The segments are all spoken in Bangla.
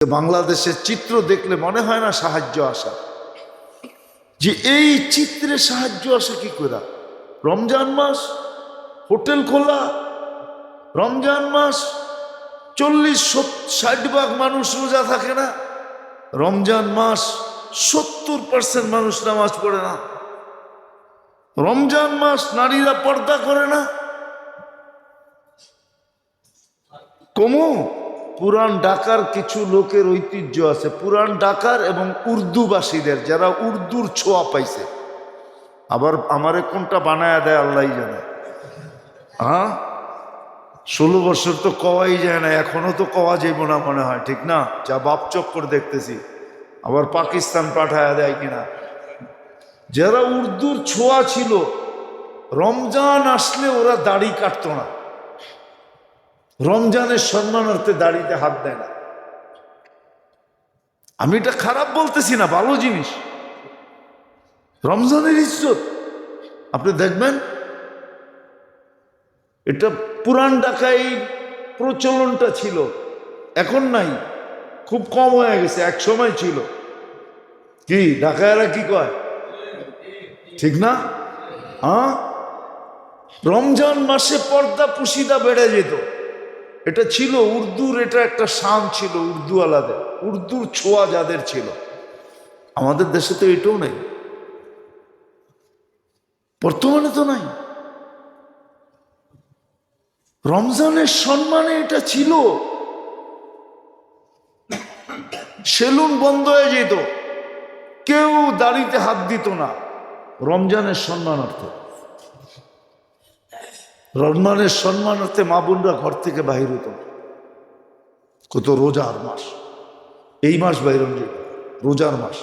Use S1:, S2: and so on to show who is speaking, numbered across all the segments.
S1: বাংলাদেশের চিত্র দেখলে মনে হয় না সাহায্য আসা, যে এই চিত্রে সাহায্য আসে কি করে? রমজান মাস, হোটেল খোলা, রমজান মাস 40-60 ভাগ মানুষ রোজা থাকে না, রমজান মাস 70% মানুষ নামাজ পড়ে না, রমজান মাস নারীরা পর্দা করে না। কমো পুরান ঢাকার কিছু লোকের ঐতিহ্য আছে, পুরান ঢাকার এবং উর্দুবাসীদের, যারা উর্দুর ছোঁয়া পাইছে। আবার আমারে কোনটা বানায় দেয় আল্লাহ জানে। 16 বছর তো কওয়াই যায় না, এখনো তো কওয়া যাইব না মনে হয়, ঠিক না? যা বাপ চক্কর দেখতেছি, আবার পাকিস্তান পাঠায় দেয় কিনা। যারা উর্দুর ছোঁয়া ছিল, রমজান আসলে ওরা দাড়ি কাটত না, রমজানের সম্মানার্থে দাড়িতে হাত দেয় না। আমি এটা খারাপ বলতেছি না, ভালো জিনিস, রমজানের ইজ্জত। আপনি দেখবেন এটা পুরান ঢাকায় প্রচলনটা ছিল, এখন নাই, খুব কম হয়ে গেছে, এক সময় ছিল। কি ঢাকায়রা কি কয়, ঠিক না? রমজান মাসে পর্দা পুশিদা বেড়ে যেত, এটা ছিল উর্দুর, এটা একটা শান ছিল উর্দু আলাদের, উর্দুর ছোঁয়া যাদের ছিল। আমাদের দেশে তো এটাও নেই, বর্তমানে তো নাই। রমজানের সম্মানে এটা ছিল, সেলুন বন্ধ হয়ে যেত, কেউ দাড়িতে হাত দিত না, রমজানের সম্মানার্থে। রমজানের সম্মানার্থে মা বোনরা ঘর থেকে বাহির হতো। কত রোজার মাস, এই মাস বাইর রোজার মাস।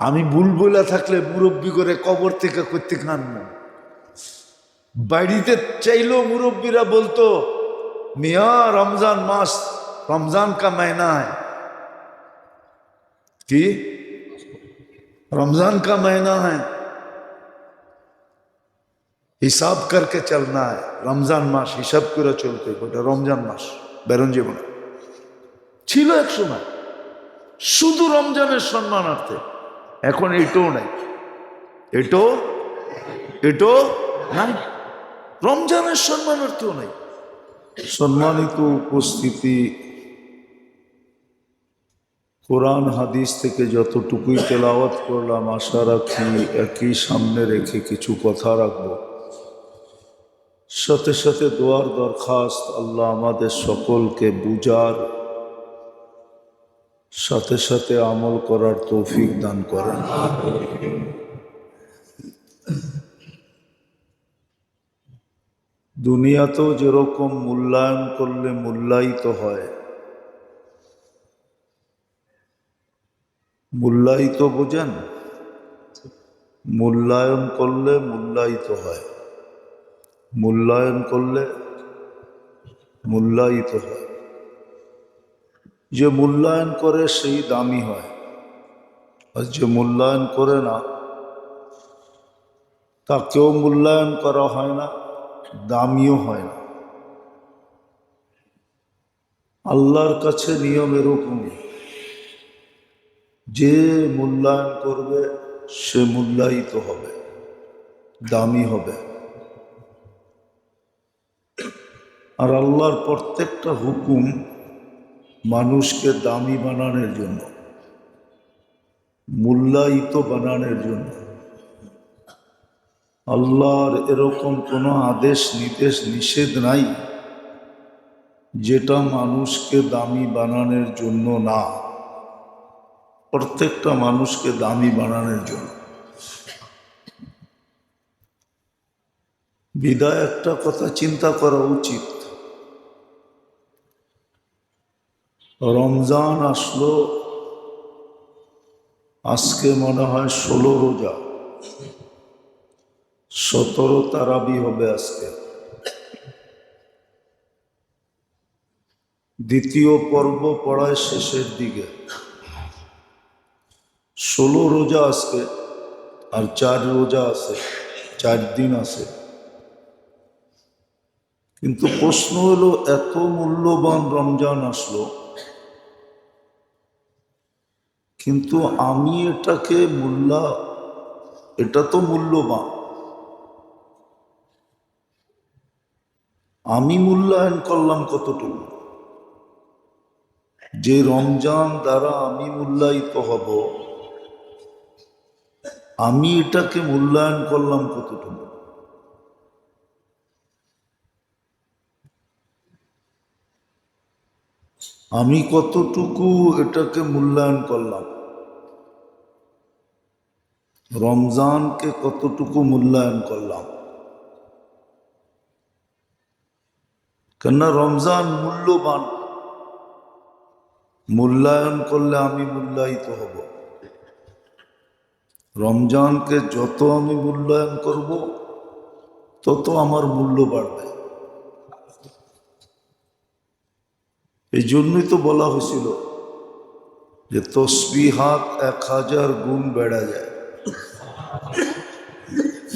S1: আমি বুলবুলা থাকলে মুরব্বী করে কবর থেকে করতে খান না, বাড়িতে চাইলেও মুরব্বীরা বলতো, মিয়া রমজান মাস, रमजान का महीना है कि रमजान का महीना है, हिसाब करके चलना है, रमजान मास हिसाब করে চলতে, ওটা রমজান মাস বেরোন জীবন ছিল এক সময়, শুধু রমজানের সম্মানার্থে। এখন এটাও নাই, এটাও নাই, রমজানের সম্মানার্থেও নাই। সম্মানিত উপস্থিতি, কোরআন হাদিস থেকে যতটুকুই তেলাওয়াত করলাম, আশা রাখি একই সামনে রেখে কিছু কথা রাখব। সাথে সাথে দোয়ার দরখাস্ত, আল্লাহ আমাদের সকলকে বুঝার সাথে সাথে আমল করার তৌফিক দান করেন। দুনিয়াতেও যেরকম মূল্যায়ন করলে মূল্যায়িত হয়, মূল্যায়িত বোঝেন, মূল্যায়ন করলে মূল্যায়িত হয়, মূল্যায়ন করলে মূল্যায়িত হয়। যে মূল্যায়ন করে সেই দামি হয়, আর যে মূল্যায়ন করে না তাকেও মূল্যায়ন করা হয় না, দামিও হয় না। আল্লাহর কাছে নিয়ম এরকমই, যে মূল্যায়ন করবে সে মূল্যায়িত হবে, দামি হবে। আর আল্লাহর প্রত্যেকটা হুকুম মানুষকে দামি বানানোর জন্য, মূল্যায়িত বানানোর জন্য। আল্লাহর এরকম কোনো আদেশ নির্দেশ নিষেধ নাই যেটা মানুষকে দামি বানানোর জন্য না, প্রত্যেকটা মানুষকে দামি বানানোর জন্য। বিদায় একটা কথা চিন্তা করা উচিত, রমজান আসলো, আজকে মনে হয় 16 রোজা, 17 তারাবি হবে আজকে, দ্বিতীয় পর্ব পড়ায় শেষের দিকে। 16 রোজা আজকে, আর 4 রোজা আছে, 4 দিন আছে। কিন্তু প্রশ্ন হলো, এত মূল্যবান রমজান আসলো, কিন্তু আমি এটাকে এটা তো মূল্যবান, আমি মূল্যায়ন করলাম কতটুকু? যে রমজান দ্বারা আমি মূল্যায়িত হব, আমি এটাকে মূল্যায়ন করলাম কতটুকু? আমি কতটুকু এটাকে মূল্যায়ন করলাম? রমজানকে কতটুকু মূল্যায়ন করলাম? কেননা রমজান মূল্যবান, মূল্যায়ন করলে আমি মূল্যায়িত হব। রমজানকে যত আমি মূল্যায়ন করব, তত আমার মূল্য বাড়বে। এই জন্যই তো বলা হয়েছিল যে তসবিহাত 1000 গুণ বেড়া যায়,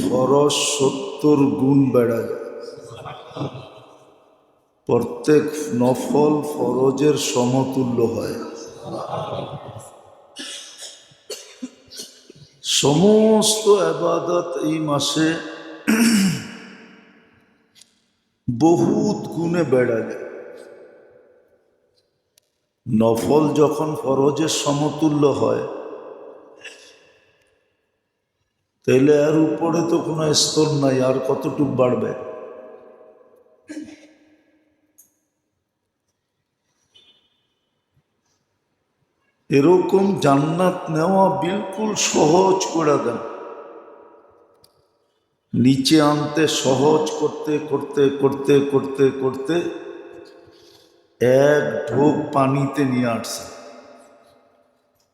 S1: ফরজ 70 গুণ বেড়া যায়, প্রত্যেক নফল ফরজের সমতুল্য হয়। সমস্ত ইবাদত এই মাসে বহুত গুণে বেড়া যায়। নফল যখন ফরজের সমতুল্য হয়, তাহলে এর উপরে তো কোনো স্তর নাই, আর কতটুক বাড়বে? এরকম জান্নাত নেওয়া বিলকুল সহজ করে দেন, নিচে আনতে সহজ করতে করতে করতে করতে করতে এক ঢোক পানিতে নিয়ে আসছে,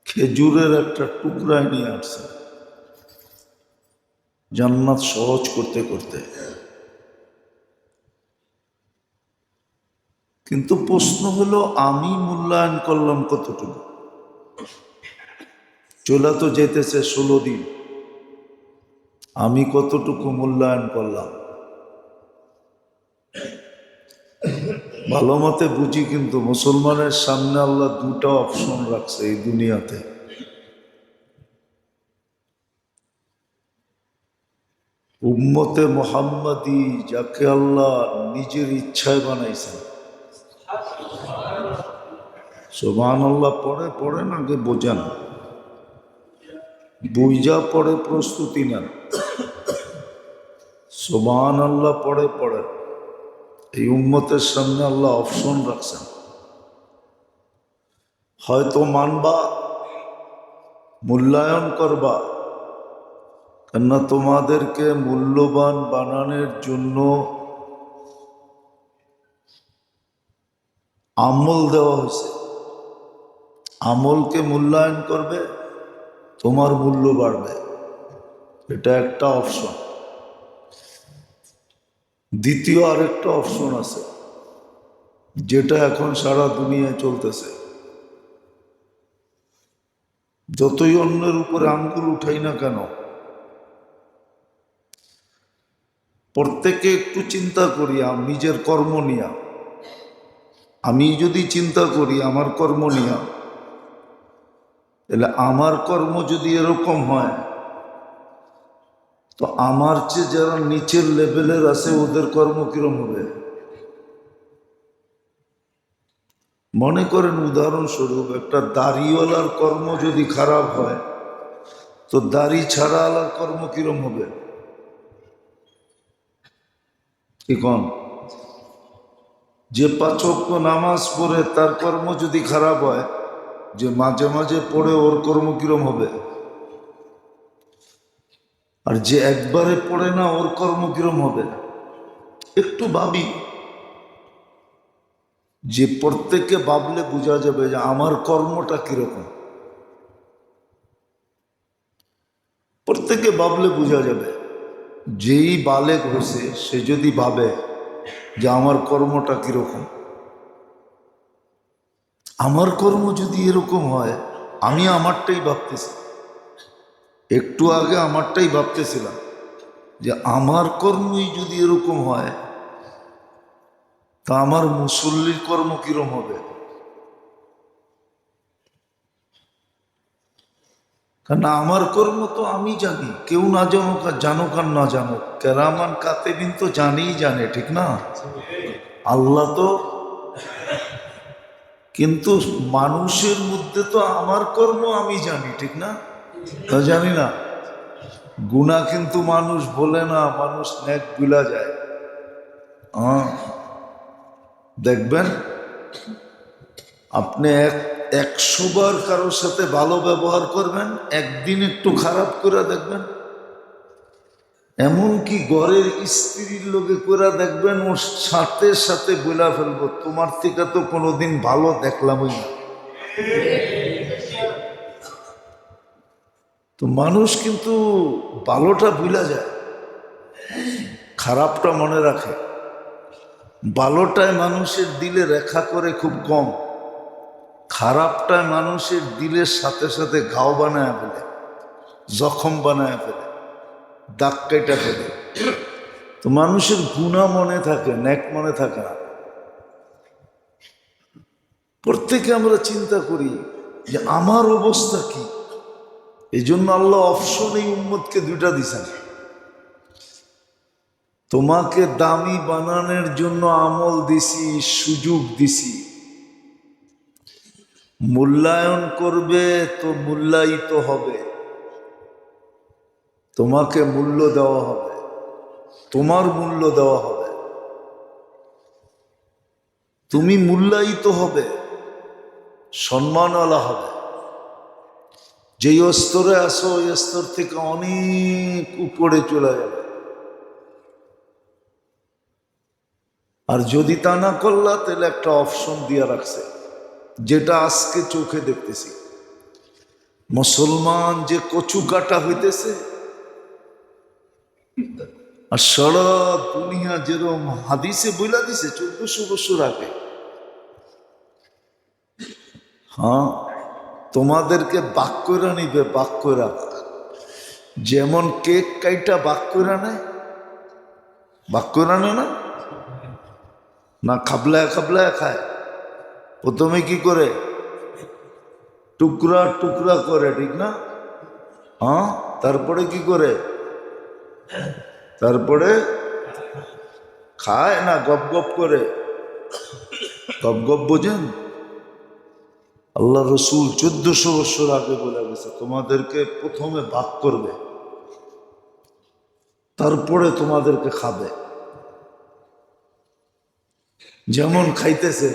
S1: খেজুরের একটা টুকরায় নিয়ে আসছে, জান্নাত সহজ করতে করতে। কিন্তু প্রশ্ন হলো, আমি মূল্যায়ন করলাম কতটুকু? চলে তো যেতেছে 16 দিন, আমি কতটুকু মূল্যায়ন করলাম? ভালো মতে বুঝি, কিন্তু মুসলমানের সামনে আল্লাহ দুটা অপশন রাখছে এই দুনিয়াতে। উম্মতে মুহাম্মাদি, যাকে আল্লাহ নিজের ইচ্ছায় বানাইছেন। সুবহানাল্লাহ পড়েন, আগে বোঝান, বুঝা পড়ে প্রস্তুতি নেন। সুবহানাল্লাহ পড়েন। এই উম্মতের সামনে আল্লাহ অপশন রাখছেন, হয়তো মানবা, মূল্যায়ন করবা, কেননা তোমাদেরকে মূল্যবান বানানোর জন্য আমল দেওয়া হয়েছে। আমলকে মূল্যায়ন করবে, তোমার মূল্য বাড়বে, এটা একটা অপশন। দ্বিতীয় আরেকটা অপশন আছে, যেটা এখন সারা দুনিয়ায় চলতেছে। যতই অন্যের উপরে আঙ্গুল উঠাই না কেন, প্রত্যেকে একটু চিন্তা করি নিজের কর্ম নিয়া। আমি যদি চিন্তা করি আমার কর্ম নিয়া, তাহলে আমার কর্ম যদি এরকম হয়, তো আমার চেয়ে যারা নিচের লেভেলের আছে ওদের কর্ম কিরম হবে? মনে করেন উদাহরণস্বরূপ, একটা দাড়িওয়ালার কর্ম যদি খারাপ হয়, তো দাড়ি ছাড়া আলার কর্ম কিরম হবে? কি কন? যে 5 ওয়াক্ত নামাজ পড়ে তার কর্ম যদি খারাপ হয়, যে মাঝে মাঝে পড়ে ওর কর্ম কিরম হবে? আর যে একবারে পড়ে না ওর কর্ম কিরম হবে? একটু ভাবি, যে প্রত্যেককে ভাবলে বোঝা যাবে যে আমার কর্মটা কিরকম। প্রত্যেকে ভাবলে বোঝা যাবে। যেই বালেগ হয়েছে সে যদি ভাবে যে আমার কর্মটা কিরকম, আমার কর্ম যদি এরকম হয়, আমি আমারটাই ভাবতেছি, একটু আগে আমারটাই ভাবতেছিলাম যে আমার কর্মই যদি এরকম হয়, তা আমার মুসল্লির কর্ম কিরম হবে? কারণ আমার কর্ম তো আমি জানি, কেউ না জানুক আর জানুক আর না জানুক, কেরামান কাতেবিন তো জানেই জানে, ঠিক না? আল্লাহ তো, কিন্তু মানুষের মধ্যে তো আমার কর্ম আমি জানি, ঠিক না? তা জানি না। গুনাহ কিন্তু মানুষ বলে না, মানুষ নেক ভুলা যায়। হ্যাঁ, দেখবেন আপনি 100 বার কারোর সাথে ভালো ব্যবহার করবেন, একদিন একটু খারাপ করে দেখবেন, এমনকি ঘরের স্ত্রীর লোকে করে দেখবেন, ওর সাথে সাথে বলে ফেলবো তোমার থেকে তো কোনোদিন ভালো দেখলামই না। তো মানুষ কিন্তু ভালোটা ভুলা যায়, খারাপটা মনে রাখে। ভালোটায় মানুষের দিলে রেখা করে খুব কম, খারাপটায় মানুষের দিলের সাথে সাথে ঘাও বানায় ফেলে, জখম বানায় ফেলে, দাগ কেটে ফেলে। তো মানুষের গুনাহ মনে থাকে, নেক মনে থাকে না। প্রত্যেকে আমরা চিন্তা করি যে আমার অবস্থা কি। এই জন্য আল্লাহ অপশন এই উম্মতকে দুইটা দিছেন, তোমাকে দামি বানানোর জন্য আমল দিছি, সুযোগ দিছি, মূল্যায়ন করবে তো মূল্যায়িত হবে, তোমাকে মূল্য দেওয়া হবে, তোমার মূল্য দেওয়া হবে, তুমি মূল্যায়িত হবে, সম্মানওয়ালা হবে। যেই স্তরে আসো ওই স্তর থেকে অনেক উপরে চলে যাবে। আর যদি তা না করলা তাহলে একটা অপশন দিয়ে রাখছে, যেটা আজকে চোখে দেখতেছি। মুসলমান যে কচু কাটা হইতেছে, আর সারা দুনিয়া যেরকম হাদিসে বইলা দিছে 1400 বছর আগে। হ্যাঁ, তোমাদেরকে বাক কইরা নিবে, বাক কইরা, যেমন কেক কাইটা বাক কইরা নেয়, বাক কইরা নেয় না, না খাবলায় খাবলায় খায়। প্রথমে কি করে? টুকরা টুকরা করে, ঠিক না? হ্যাঁ, তারপরে কি করে? তারপরে খায় না, গপ গপ করে। গপ গপ বোঝেন? আল্লাহ রসুল 1400 বছর আগে বলে গেছে তোমাদেরকে প্রথমে ভাগ করবে, তারপরে তোমাদেরকে খাবে। যেমন খাইতেছে,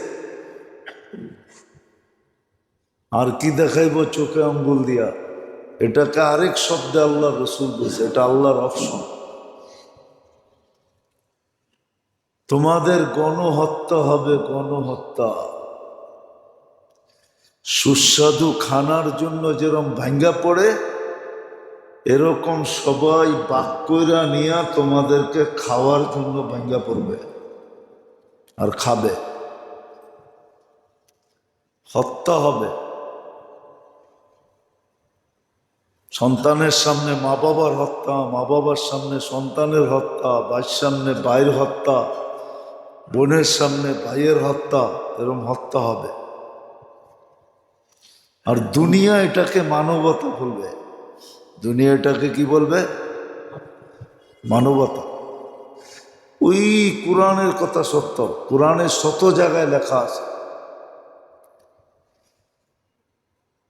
S1: আর কি দেখাইব চোখে আঙ্গুল দিয়া, এটাকে আরেক শব্দে আল্লাহ রসুল বলছে, এটা আল্লাহর অপশন। তোমাদের গণহত্যা হবে, গণহত্যা। সুস্বাদু খানার জন্য যেরকম ভাঙ্গা পড়ে, এরকম সবাই বাক্যরা নিয়ে তোমাদেরকে খাওয়ার জন্য ভাঙ্গা পড়বে আর খাবে, হত্যা হবে। সন্তানের সামনে মা বাবার হত্যা, মা বাবার সামনে সন্তানের হত্যা, ভাইয়ের সামনে ভাইয়ের হত্যা, বোনের সামনে ভাইয়ের হত্যা, এরকম হত্যা হবে। আর দুনিয়া এটাকে মানবতা বলবে, দুনিয়া এটাকে কি বলবে? মানবতা। ওই কোরআনের কথা সত্য, কোরআনের শত জায়গায় লেখা আছে,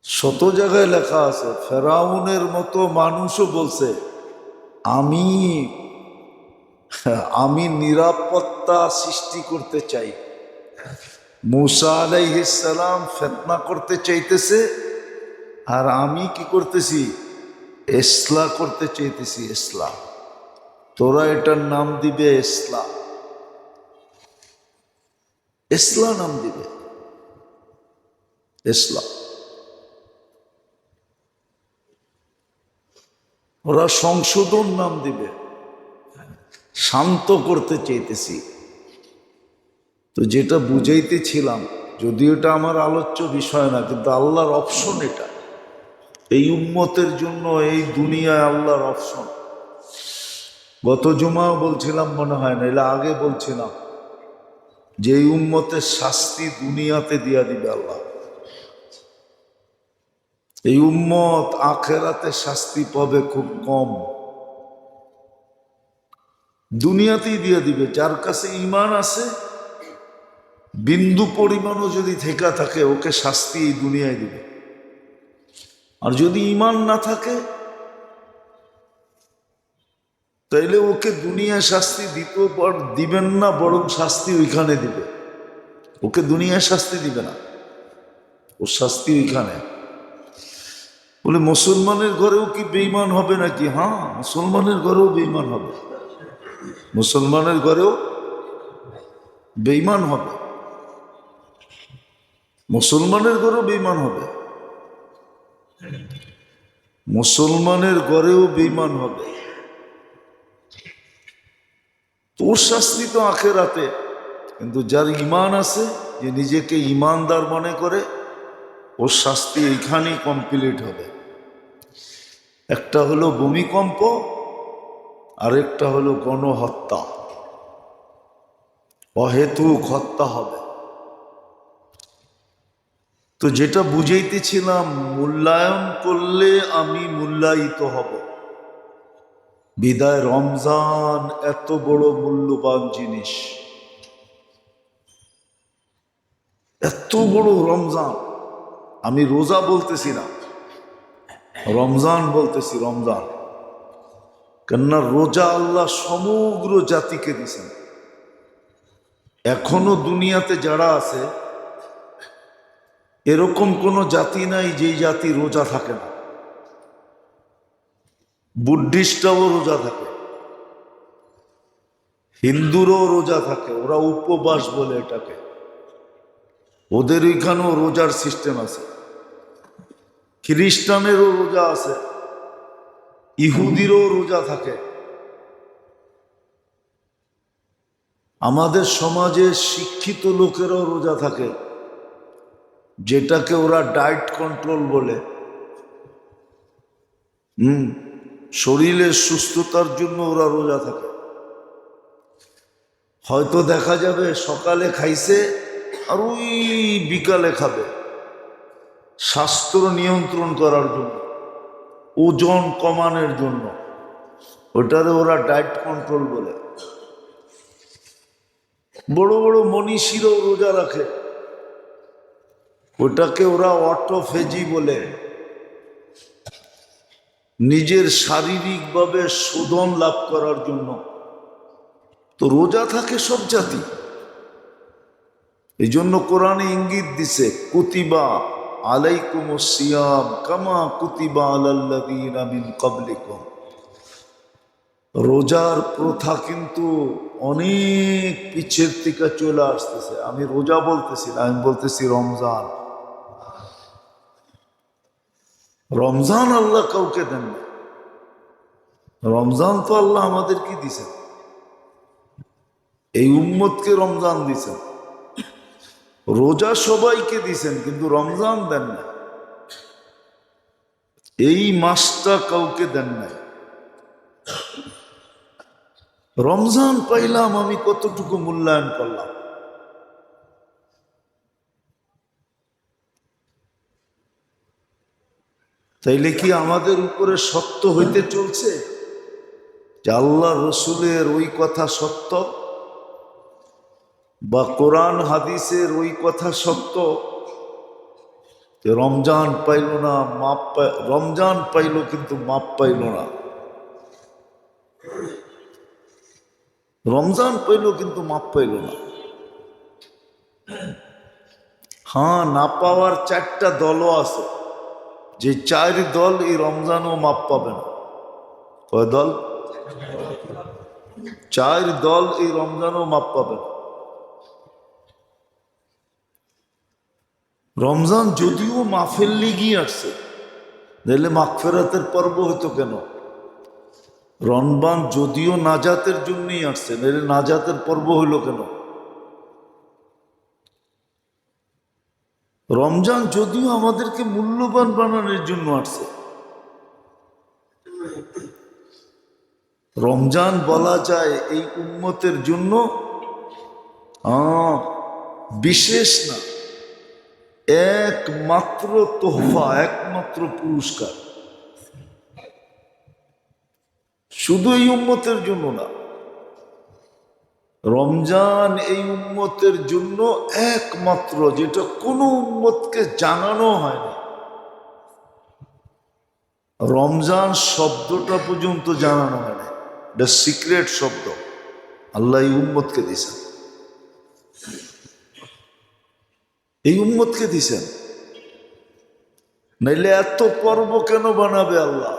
S1: শত জায়গায় লেখা আছে। ফেরাউনের মতো মানুষও বলছে আমি আমি নিরাপত্তা সৃষ্টি করতে চাই। মূসা আলাইহিস সালাম ফিতনা করতে চাইতেছে, আর আমি কি করতেছি? ইসলাহ করতে চাইতেছি, ইসলাম। তোরা এটার নাম দিবে ইসলাম, ইসলাম নাম দিবে, ইসলাম। ওরা সংশোধন নাম দিবে, শান্ত করতে চাইতেছি। তো যেটা বুঝাইতেছিলাম, যদিও এটা আমার আলোচ্য বিষয় না, কিন্তু আল্লাহর অপশন এটা, এই উম্মতের জন্য, এই দুনিয়ায় আল্লাহর অপশন। গত জুমাও বলছিলাম মনে হয় না, এলা আগে বলছিলাম, যে উম্মতের শাস্তি দুনিয়াতে দিয়া দিবে আল্লাহ, এই উম্মত আখেরাতে শাস্তি পাবে খুব কম, দুনিয়াতেই দিয়ে দিবে। যার কাছে ঈমান আছে, বিন্দু পরিমাণও যদি থেকে থাকে, ওকে শাস্তি এই দুনিয়ায় দিবে। আর যদি ঈমান না থাকে, তাইলে ওকে দুনিয়া শাস্তি দিবেন না, বরং শাস্তি ওইখানে দিবে। ওকে দুনিয়া শাস্তি দিবে না, ওর শাস্তি ওইখানে। বলে মুসলমানের ঘরেও কি বেঈমান হবে নাকি? হ্যাঁ, মুসলমানের ঘরেও বেঈমান হবে, মুসলমানের ঘরেও বেঈমান হবে, মুসলমানের ঘরেও বেঈমান হবে, মুসলমানের ঘরেও বেঈমান হবে। তোর শাস্তি তো আখেরাতে, কিন্তু যার ঈমান আছে, যে নিজেকে ঈমানদার মনে করে, ওর শাস্তি এইখানেই কমপ্লিট হবে। একটা হলো ভূমিকম্প, আরেকটা হলো গণহত্যা, অহেতুক হত্যা হবে। তো যেটা বুঝাইতেছিলাম, মূল্যায়ন করলে আমি মূল্যায়িত হব। বিদায় রমজান এত বড় মূল্যবান জিনিস, এত বড় রমজান। আমি রোজা বলতেছি না, রমজান বলতেছি, রমজান। কেননা রোজা আল্লাহ সমগ্র জাতিকে দিয়েছেন। এখনো দুনিয়াতে যারা আছে, এরকম কোনো জাতি নাই যেই জাতি রোজা থাকে না। বুদ্ধিস্টরাও রোজা থাকে, হিন্দুরও রোজা থাকে, ওরা উপবাস বলে এটাকে, ওদের ওইখানেও রোজার সিস্টেম আছে। খ্রিস্টানেরও রোজা আছে, ইহুদিরও রোজা থাকে। আমাদের সমাজে শিক্ষিত লোকেরও রোজা থাকে, যেটাকে ওরা ডায়েট কন্ট্রোল বলে। শরীরের সুস্থতার জন্য ওরা রোজা থাকে। হয়তো দেখা যাবে সকালে খাইছে আর ওই বিকালে খাবে, স্বাস্থ্য নিয়ন্ত্রণ করার জন্য, ওজন কমানোর জন্য। ওটারে ওরা ডায়েট কন্ট্রোল বলে। বড় বড় মনীষীরাও রোজা রাখে, ওটাকে ওরা অটোফেজি বলে। নিজের শারীরিকভাবে শোধন লাভ করার জন্য তো রোজা থাকে সব জাতি। এই জন্য কোরআনে ইঙ্গিত দিছে, কুতিবা আলাইকুমুস সিয়াম কামা কুতিবা আলাল্লাযীনা মিন ক্বাবলিকুম। রোজার প্রথা কিন্তু অনেক পিছের থেকে চলে আসতেছে। আমি রোজা বলতেছি না, আমি বলতেছি রমজান। রমজান আল্লাহ কাউকে দেন না, রমজান তো আল্লাহ আমাদের কি দিছেন, এই উম্মতকে রমজান দিছেন। রোজা সবাইকে দিছেন, কিন্তু রমজান দেন না, এই মাসটা কাউকে দেন নাই। রমজান পাইলাম, আমি কতটুকু মূল্যায়ন করলাম। তাইলে কি আমাদের উপরে সত্য হইতে চলছে যে আল্লাহ রসুলের ওই কথা সত্য, বা কোরআন হাদিসের ওই কথা সত্য যে রমজান পাইল না, রমজান পাইল কিন্তু মাপ পাইল না, রমজান পাইল কিন্তু মাপ পাইল না। হ্যাঁ, না পাওয়ার চারটা দলও আছে, যে চার দল এই রমজানও মাপ পাবে না। কয় দল? চার দল এই রমজানও মাপ পাবে না। রমজান যদিও মাফের লিগি আসছে, নাহলে মাগফিরাতের পর্ব হইতো কেন? রমজান যদিও নাজাতের জন্যই আসছে, নাহলে নাজাতের পর্ব হইল কেন? রমজান যদিও আমাদেরকে মূল্যবান বানানোর জন্য আসছে। রমজান বলা যায় এই উম্মতের জন্য বিশেষ না, একমাত্র তোহফা, একমাত্র পুরস্কার, শুধু এই উম্মতের জন্য না, রমজান এই উম্মতের জন্য একমাত্র, যেটা কোনো উম্মতকে জানানো হয়নি। রমজান শব্দটা পর্যন্ত জানানো হয়নি, এটা সিক্রেট শব্দ আল্লাহ এই উম্মতকে দিয়েছেন, এই উম্মতকে দিয়েছেন। নাইলে এত পর্ব কেন বানাবে আল্লাহ?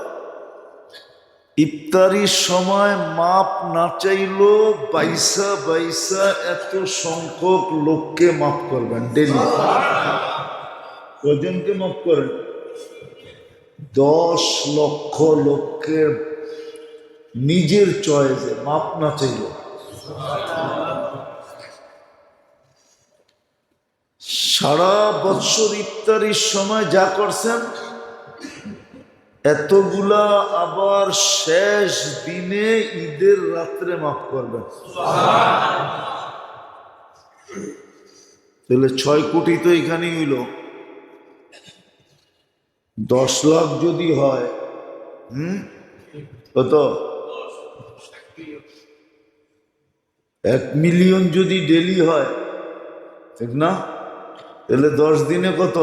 S1: ইফতারির সময় মাপ না চাইলো বাইসা বাইসা এত সংখ্যক লোককে মাফ করবেন ডেলি। কজনকে মাফ করেন? 10 লক্ষ লোককে নিজের চয়েসে মাপ না চাইল। সারা বছর ইফতারির সময় যা করছেন এতগুলা আবার শেষ দিনে ঈদের রাত্রে মাফ করবেন। তাহলে 6 কোটি তো এখানেই হইল। 10 লাখ যদি হয়, কত? 1 মিলিয়ন যদি ডেলি হয়, ঠিক না? তাহলে 10 দিনে কত?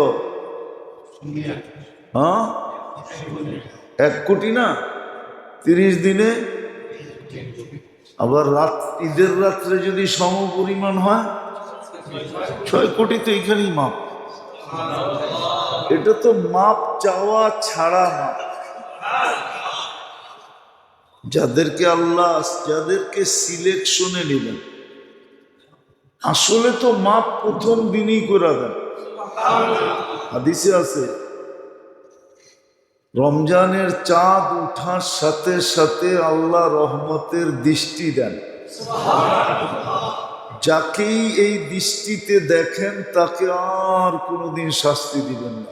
S1: 1 কোটি না? 30 দিনে আবার ঈদের রাত্রে যদি সম পরিমাণ হয় 6 কোটি তো এখানেই মাপ। এটা তো মাপ চাওয়া ছাড়া মাপ। যাদেরকে আল্লাহ, যাদেরকে সিলেকশনে নিলেন, আসলে তো মাপ প্রথম দিনই করে দেন। হাদিসে আছে রমজানের চাঁদ উঠার সাথে সাথে আল্লাহ রহমতের দৃষ্টি দেন। যাকেই এই দৃষ্টিতে দেখেন তাকে আর কোনোদিন শাস্তি দিবেন না।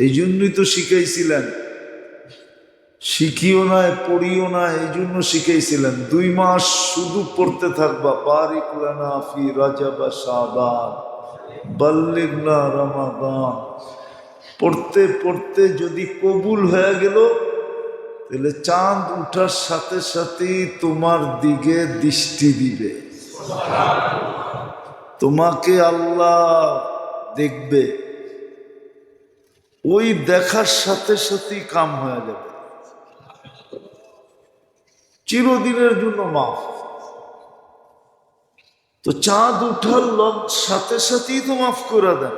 S1: এই জন্যই তো শিখাইছিলেন, শিখিও না পড়িও না, এই জন্য শিখাইছিলেন 2 মাস শুধু পড়তে থাকবা, বারিক লানা ফি রজব শাবান বাল্লিগনা রমাদান। পড়তে পড়তে যদি কবুল হয়ে গেল, তাহলে চাঁদ উঠার সাথে সাথেই তোমার দিকে দৃষ্টি দিবে, তোমাকে আল্লাহ দেখবে। ওই দেখার সাথে সাথেই কাম হয়ে যাবে, চিরদিনের জন্য মাফ। তো চাঁদ উঠার সাথে সাথেই তো মাফ করে দেন।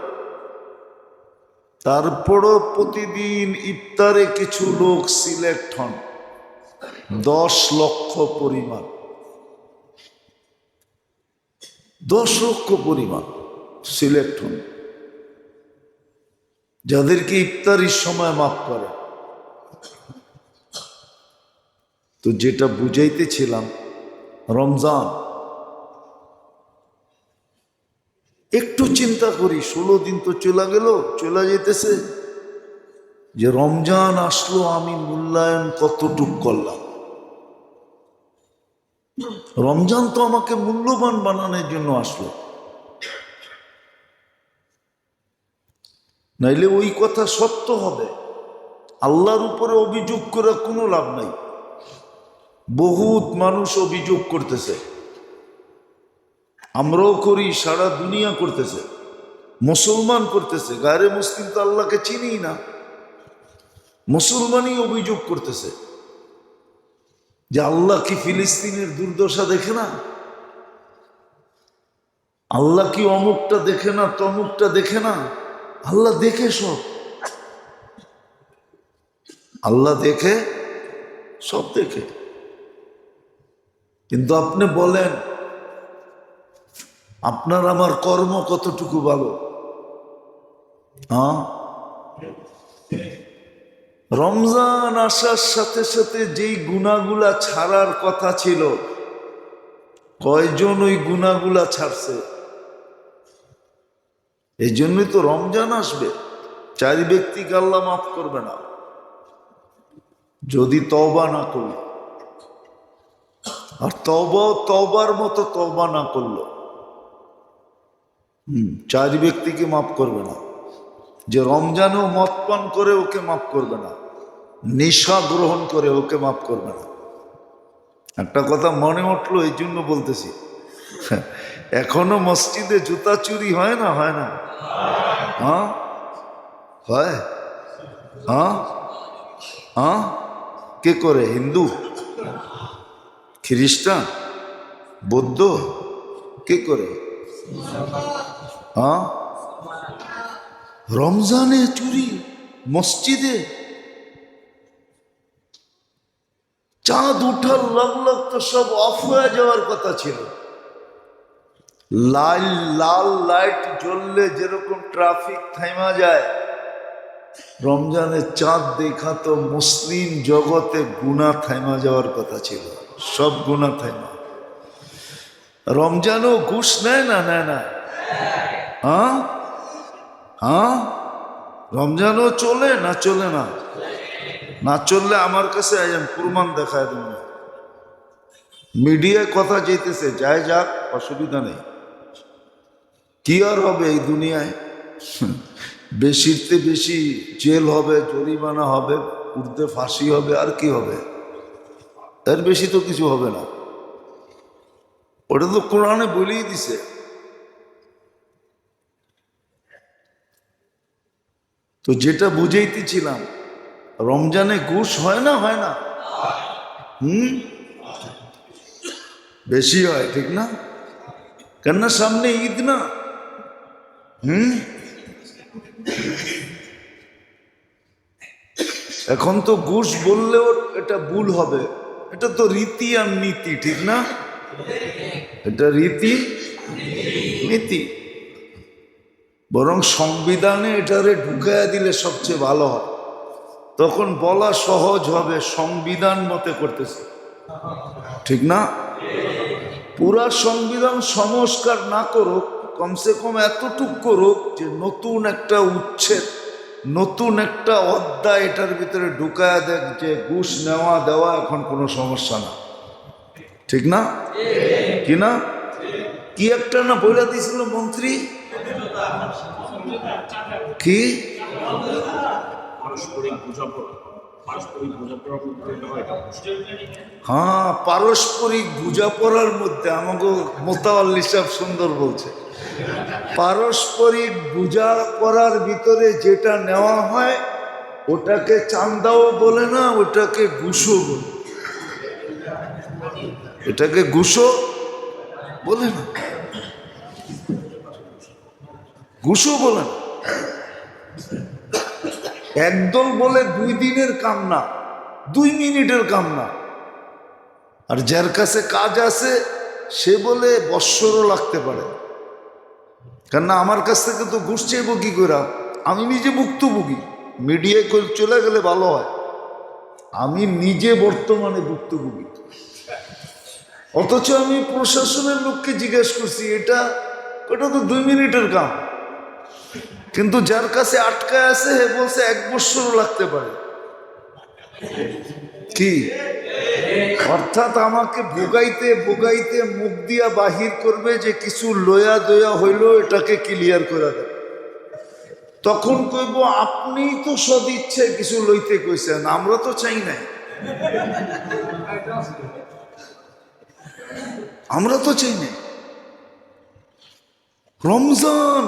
S1: তারপরও প্রতিদিন ইফতারে কিছু লোক সিলেক্ট হন, 10 লক্ষ পরিমাণ, 10 লক্ষ পরিমাণ সিলেক্ট হন, যাদেরকে ইফতারির সময় মাফ করে। তো যেটা বুঝাইতেছিলাম, রমজান একটু চিন্তা করি, 16 দিন তো চলে গেল, চলে যেতেছে, যে রমজান আসলো আমি মূল্যায়ন কতটুক করলাম। রমজান তো আমাকে মূল্যবান বানানোর জন্য আসলো, নাইলে ওই কথা সত্য হবে। আল্লাহর উপরে অভিযোগ করে কোনো লাভ নাই। বহুত মানুষ অভিযোগ করতেছে, আমরাও করি, সারা দুনিয়া করতেছে, মুসলমান করতেছে। গায়রে মুসলিম তো আল্লাহকে চিনি না, মুসলমানই অভিযোগ করতেছে যে আল্লাহ কি ফিলিস্তিনের দুর্দশা দেখে না? আল্লাহ কি অমুকটা দেখে না, তমুকটা দেখে না? আল্লাহ দেখে সব, আল্লাহ দেখে সব দেখে। কিন্তু আপনি বলেন আপনার আমার কর্ম কতটুকু ভালো? রমজান আসার সাথে সাথে যেই গুনাহগুলা ছাড়ার কথা ছিল, কয়জন ওই গুনাহগুলা ছাড়ছে? এই জন্যই তো রমজান আসবে, 4 ব্যক্তিকে আল্লাহ মাফ করবে না যদি তওবা না করি। আর তওবাও তওবার মতো তওবা না করলো, চার ব্যক্তিকে মাফ করবে না। যে রমজানেও মদ পান করে ওকে মাফ করবে না, নেশা গ্রহণ করে ওকে মাফ করবে না। একটা কথা মনে উঠলো, এই জন্য বলতেছি, এখনো মসজিদে জুতা চুরি হয় না? হয় না? হ্যাঁ হয়। হ্যাঁ হ্যাঁ, কে করে? হিন্দু, খ্রিস্টান, বৌদ্ধ, কে করে? হ্যাঁ, রমজানে চুরি মসজিদে। চাঁদ উঠার লগ লগ তো সব অফ হয়ে যাওয়ার কথা ছিল। লাল লাল লাইট জ্বললে যেরকম ট্রাফিক থাইমা যায়, রমজানে চাঁদ দেখা তো মুসলিম জগতে গুনাহ থাইমা যাওয়ার কথা ছিল, সব গুনাহ থাইমা। রমজানও ঘুষ নেয় না? নেয় না? হ্যাঁ হ্যাঁ, রমজানও চলে না? চলে না? না চললে আমার কাছে আইন প্রমাণ দেখায় দেব। মিডিয়ায় কথা যেতেছে, যায় যাক, অসুবিধা নেই। কি আর হবে এই দুনিয়ায়? বেশিতে বেশি জেল হবে, জরিমানা হবে, উর্দে ফাঁসি হবে, আর কি হবে? এর বেশি তো কিছু হবে না। ওটা তো কোরআনে বলেই দিছে। তো যেটা বুঝাইতেছিলাম, রমজানে ঘুষ হয় না? হয় না? বেশি হয়, ঠিক না? কেননা সামনে ঈদ না। এখন তো ঘুষ বললেও এটা ভুল হবে, এটা তো রীতি আর নীতি, ঠিক না? এটা রীতি নীতি। বরং সংবিধানে এটারে ঢুকাইয়া দিলে সবচেয়ে ভালো হয়, তখন বলা সহজ হবে সংবিধান মতে করতেছে, ঠিক না? পুরা সংবিধান সংস্কার না করুক, কমসে কম এতটুক করুক যে নতুন একটা উচ্ছেদ, নতুন একটা অধ্যায় এটার ভিতরে ঢুকায় দেখ যে ঘুষ নেওয়া দেওয়া এখন কোনো সমস্যা না, ঠিক না? কি না? কি একটা না বইলা দিয়েছিল মন্ত্রী, কি? হ্যাঁ, পারস্পরিক বোঝাপড়ার মধ্যে। আমাকে মোতাওয়াল্লি সাহেব সুন্দর বলছে, পারস্পরিক বোঝাপড়ার ভিতরে যেটা নেওয়া হয় ওটাকে চান্দাও বলে না, ওটাকে ঘুষও বলে। এটাকে ঘুষও বলে না, ঘুষও বলে না। একদল বলে 2 দিনের কাম না, 2 মিনিটের কাম না। আর যার কাছে কাজ আছে সে বলে বৎসরও লাগতে পারে। কেননা আমার কাছ থেকে তো ঘুষ চাইব কি করে? আমি নিজে ভুক্তভোগী। মিডিয়ায় চলে গেলে ভালো হয়, আমি নিজে বর্তমানে ভুক্তভোগী। অথচ আমি প্রশাসনের লোককে জিজ্ঞেস করছি, এটা তো 2 মিনিটের কাম, কিন্তু যার কাছে আটকায় আছে হে বলছে 1 বৎসরও লাগতে পারে। কি অর্থাৎ আমাকে ভোগাইতে ভোগাইতে মুখ দিয়া বাহির করবে যে কিছু লয়া দয়া হইল, এটাকে ক্লিয়ার করে দেয়। তখন কইব আপনি তো সদিচ্ছে কিছু লইতে কইছেন, আমরা তো চাই নাই, আমরা তো চাই নাই। রমজান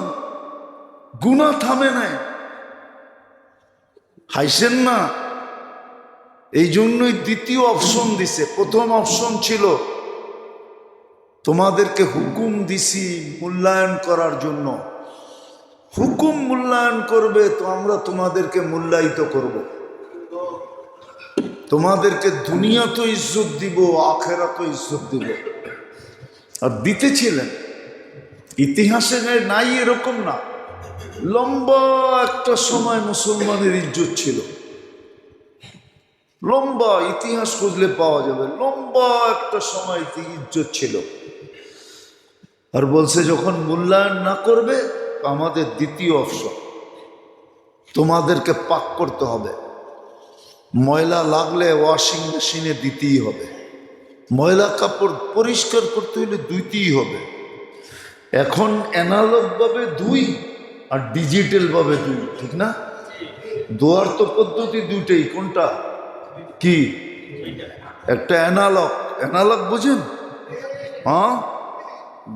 S1: গুনাহ থামে নাই, হাইছেন না। এই জন্যই দ্বিতীয় অপশন দিছে। প্রথম অপশন ছিল তোমাদেরকে হুকুম দিছি মূল্যায়ন করার জন্য, হুকুম মূল্যায়ন করবে তো আমরা তোমাদেরকে মূল্যায়িত করব, তোমাদেরকে দুনিয়া তো ইজ্জত দিব, আখেরাত তো ইজ্জত দিব। আর দিতেছিলেন, ইতিহাসে নাই এরকম না, লম্বা একটা সময় মুসলমানের ইজ্জত ছিল, লম্বা ইতিহাস খুঁজলে পাওয়া যাবে, লম্বা একটা সময় ইজ্জত ছিল। আর বলছে যখন মূল্যায়ন না করবে, আমাদের দ্বিতীয় অপশন, তোমাদেরকে পাক করতে হবে, ময়লা লাগলে ওয়াশিং মেশিনে দিতেই হবে, ময়লা কাপড় পরিষ্কার করতে হলে দুইতেই হবে। এখন অ্যানালগ ভাবে দুই আর ডিজিটাল ভাবে দুই, ঠিক না? দোয়ার তো পদ্ধতি দুইটাই, কোনটা কি? একটা অ্যানালগ, অ্যানালগ বুঝেন? হ্যাঁ,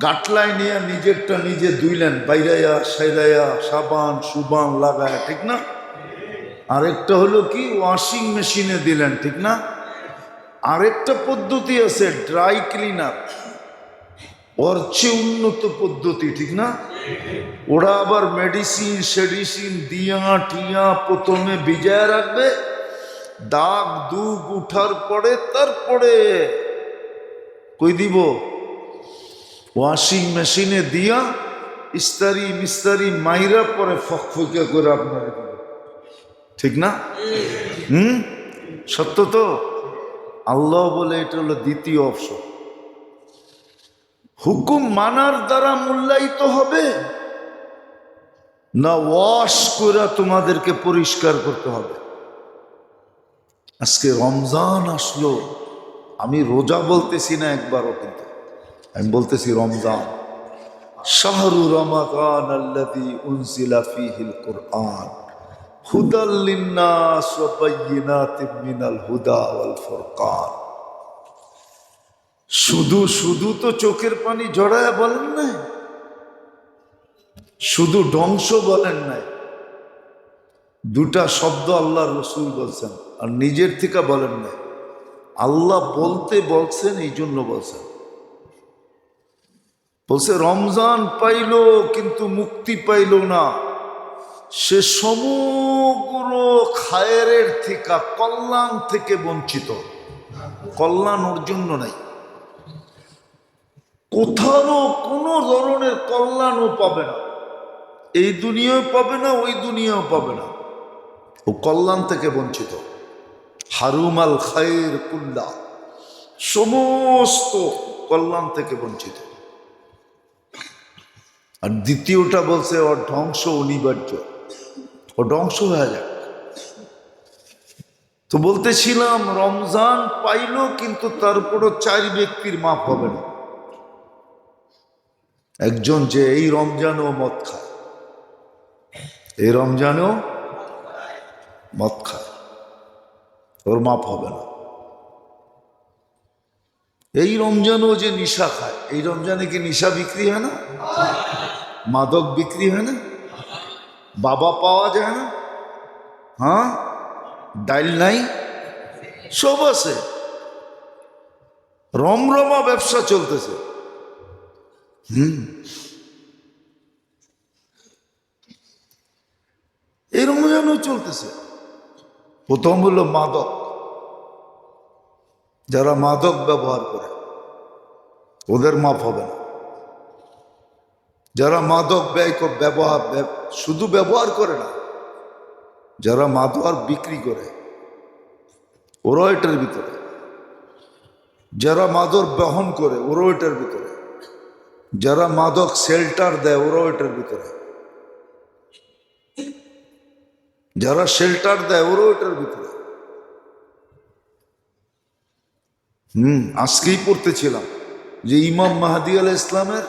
S1: গাটলায় নিয়ে নিজেরটা নিজে ধুইলেন, বাইরাইয়া সাইরাইয়া সাবান সুবান লাগায়, ঠিক না? আরেকটা হলো কি, ওয়াশিং মেশিনে দিলেন, ঠিক না? আরেকটা পদ্ধতি আছে ড্রাই ক্লিনার, ওর চেয়ে উন্নত পদ্ধতি, ঠিক না? ওরা আবার মেডিসিন সেডিসিন দিয়া টিয়া প্রথমে ভিজায় রাখবে, দাগ দুগ উঠার পরে তারপরে কই দিব, ওয়াশিং মেশিনে দিয়া ইস্তারি মিস্তারি মাইরা পরে ফকফকে করে আপনার, ঠিক না? সত্য তো? আল্লাহ বলে এটা হলো দ্বিতীয় অপশন। হুকুম মানার দ্বারা মূল্যায়িত হবে না ওয়াশ করে তোমাদেরকে পরিষ্কার করতে হবে? আজকে রমজান আসলো, আমি রোজা বলতেছি না একবারও, কিন্তু আমি বলতেছি রমজান। শাহরু রমাদান আল্লাযী উনজিলা ফীহিল কুরআন হুদাল লিন্নাস ওয়া বায়্যিনাতিম মিনাল হুদা ওয়াল ফুরকান। শুধু শুধু তো চোখের পানি ঝরায়া বলেন নাই, শুধু ধ্বংস বলেন নাই, দুটা শব্দ আল্লাহ রসুল বলছেন আর নিজের থেকে বলেন নাই। আল্লাহ বলতে বলছেন, এই জন্য বলছেন। বলছে রমজান পাইল কিন্তু মুক্তি পাইল না, সে সমগ্র খায়েরের থেকে কল্যাণ থেকে বঞ্চিত, কল্যাণ ওর জন্য নাই, কোথাও কোনো ধরনের কল্যাণও পাবে না, এই দুনিয়াও পাবে না ওই দুনিয়াও পাবে না, ও কল্যাণ থেকে বঞ্চিত। হারুমাল খায়ের কুল্লা, সমস্ত কল্যাণ থেকে বঞ্চিত। আর দ্বিতীয়টা বলছে ওর ধ্বংস অনিবার্য, ও ধ্বংস হয়ে যাক। তো বলতেছিলাম রমজান পাইল কিন্তু তারপরও 4 ব্যক্তির মাপ হবে না। একজন যে এই রমজানেও মদ খায়, এই রমজানেও মদ খায়, ওর মাপ হবে না। এই রমজানেও যে নিশা খায়, এই রমজানে কি নিশা বিক্রি হয় না? মাদক বিক্রি হয় না? বাবা পাওয়া যায় না? হ্যাঁ, ডাইল নাই, সব আছে, রমরমা ব্যবসা চলতেছে। এই রমজানও চলতেছে। প্রথম হলো মাদক, যারা মাদক ব্যবহার করে ওদের মাপ হবে না। যারা মাদক ব্যবহার শুধু ব্যবহার করে না, যারা মাদক বিক্রি করে ওরাও এটার ভিতরে, যারা মাদক বহন করে ওরাও এটার ভিতরে, যারা মাদক শেল্টার দেয় ওরাও এটার ভিতরে, যারা শেল্টার দেয় ওরাও এটার ভিতরে। আজকেই পড়তেছিলাম যে ইমাম মাহদী আলাইহিস ইসলামের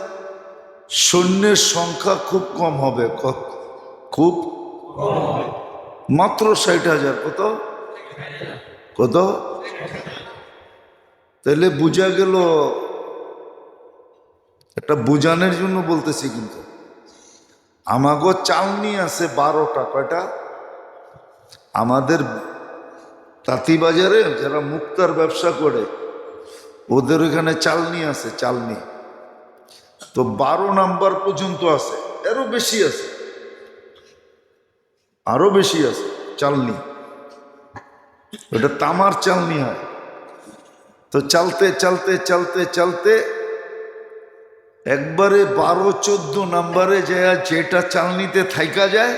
S1: সৈন্যের সংখ্যা খুব কম হবে, খুব মাত্র 60,000। কত কত? তাহলে বুঝা গেল, একটা বুঝানোর জন্য বলতেছি, কিন্তু আমাগো চালনি আছে 12টা। কয়টা? আমাদের তাঁতিবাজারে যারা মুক্তার ব্যবসা করে ওদের ওখানে চালনি আছে, চালনি তো 12 নাম্বার পর্যন্ত আছে, আরো বেশি আছে, আরো বেশি আছে চালনি। ওটা তামার চালনি হয়। তো চালতে চালতে চালতে চালতে একবারে 12-14 নাম্বারে যায়, যেটা চালনিতে থাইকা যায়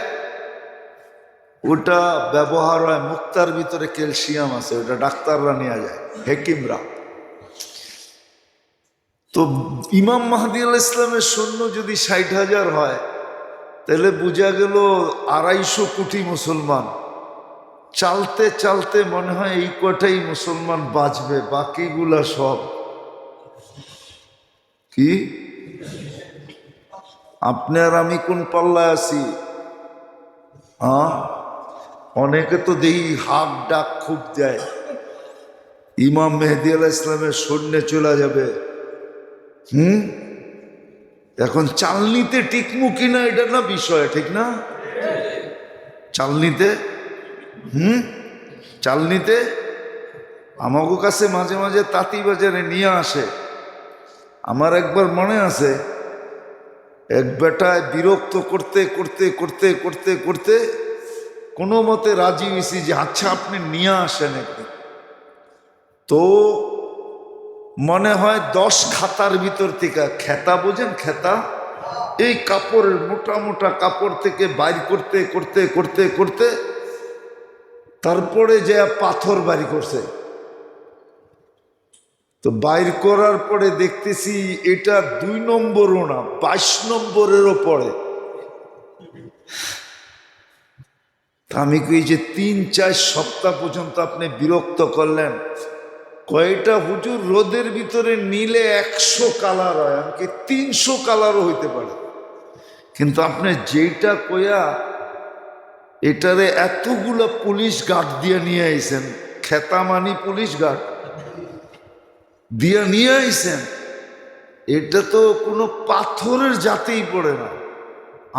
S1: ওটা ব্যবহার হয়। মুক্তার ভিতরে ক্যালসিয়াম আছে, ওটা ডাক্তাররা নিয়ে যায়, হেকিমরা। তো ইমাম মাহদী আলাইহিস ইসলামের সৈন্য যদি 60,000 হয়, তাহলে বোঝা গেল 250 কোটি মুসলমান। চালতে চালতে মনে হয় এই কটাই মুসলমান বাঁচবে, বাকিগুলা সব কি আপনি আর আমি কোন পাল্লায় আছি? হ্যাঁ, অনেকে তো দেখি হাক ডাক খুব দেয়, ইমাম মেহেদী আলাইহিস ইসলামের সৈন্যে চলে যাবে। এখন চালনিতে টিকমু কিনা এটা না বিষয়, ঠিক না? চালনিতে চালনিতে আমাগো কাছে মাঝে মাঝে তাঁতি বাজারে নিয়ে আসে। আমার একবার মনে আছে, এক বেটায় বিরক্ত করতে করতে করতে করতে করতে কোনো মতে রাজি হয়েছি যে আচ্ছা আপনি নিয়ে আসেন একদিন। তো মনে হয় 10 খাতার ভিতর থেকে, খেতা বোঝেন খেতা, এই কাপড়ের মোটা মোটা কাপড় থেকে বাইর করতে করতে করতে করতে তারপরে যে পাথর বাইর করছে। তো বাইর করার পরে দেখতেছি এটা 2 নম্বরও না, 22 নম্বরেরও পড়ে। আমি কই যে 3-4 সপ্তাহ পর্যন্ত আপনি বিরক্ত করলেন, কয়টা হুজুর রোদের ভিতরে নিলে 100 কালার হয়, আমাকে 300 কালারও হইতে পারে, কিন্তু আপনি যেটা কইয়া এটারে এতগুলা পুলিশ গার্ড দিয়ে নিয়ে আইছেন, খেতামানি পুলিশ গার্ড দিয়ে নিয়ে আইছেন, এটা তো কোনো পাথরের জাতেই পড়ে না।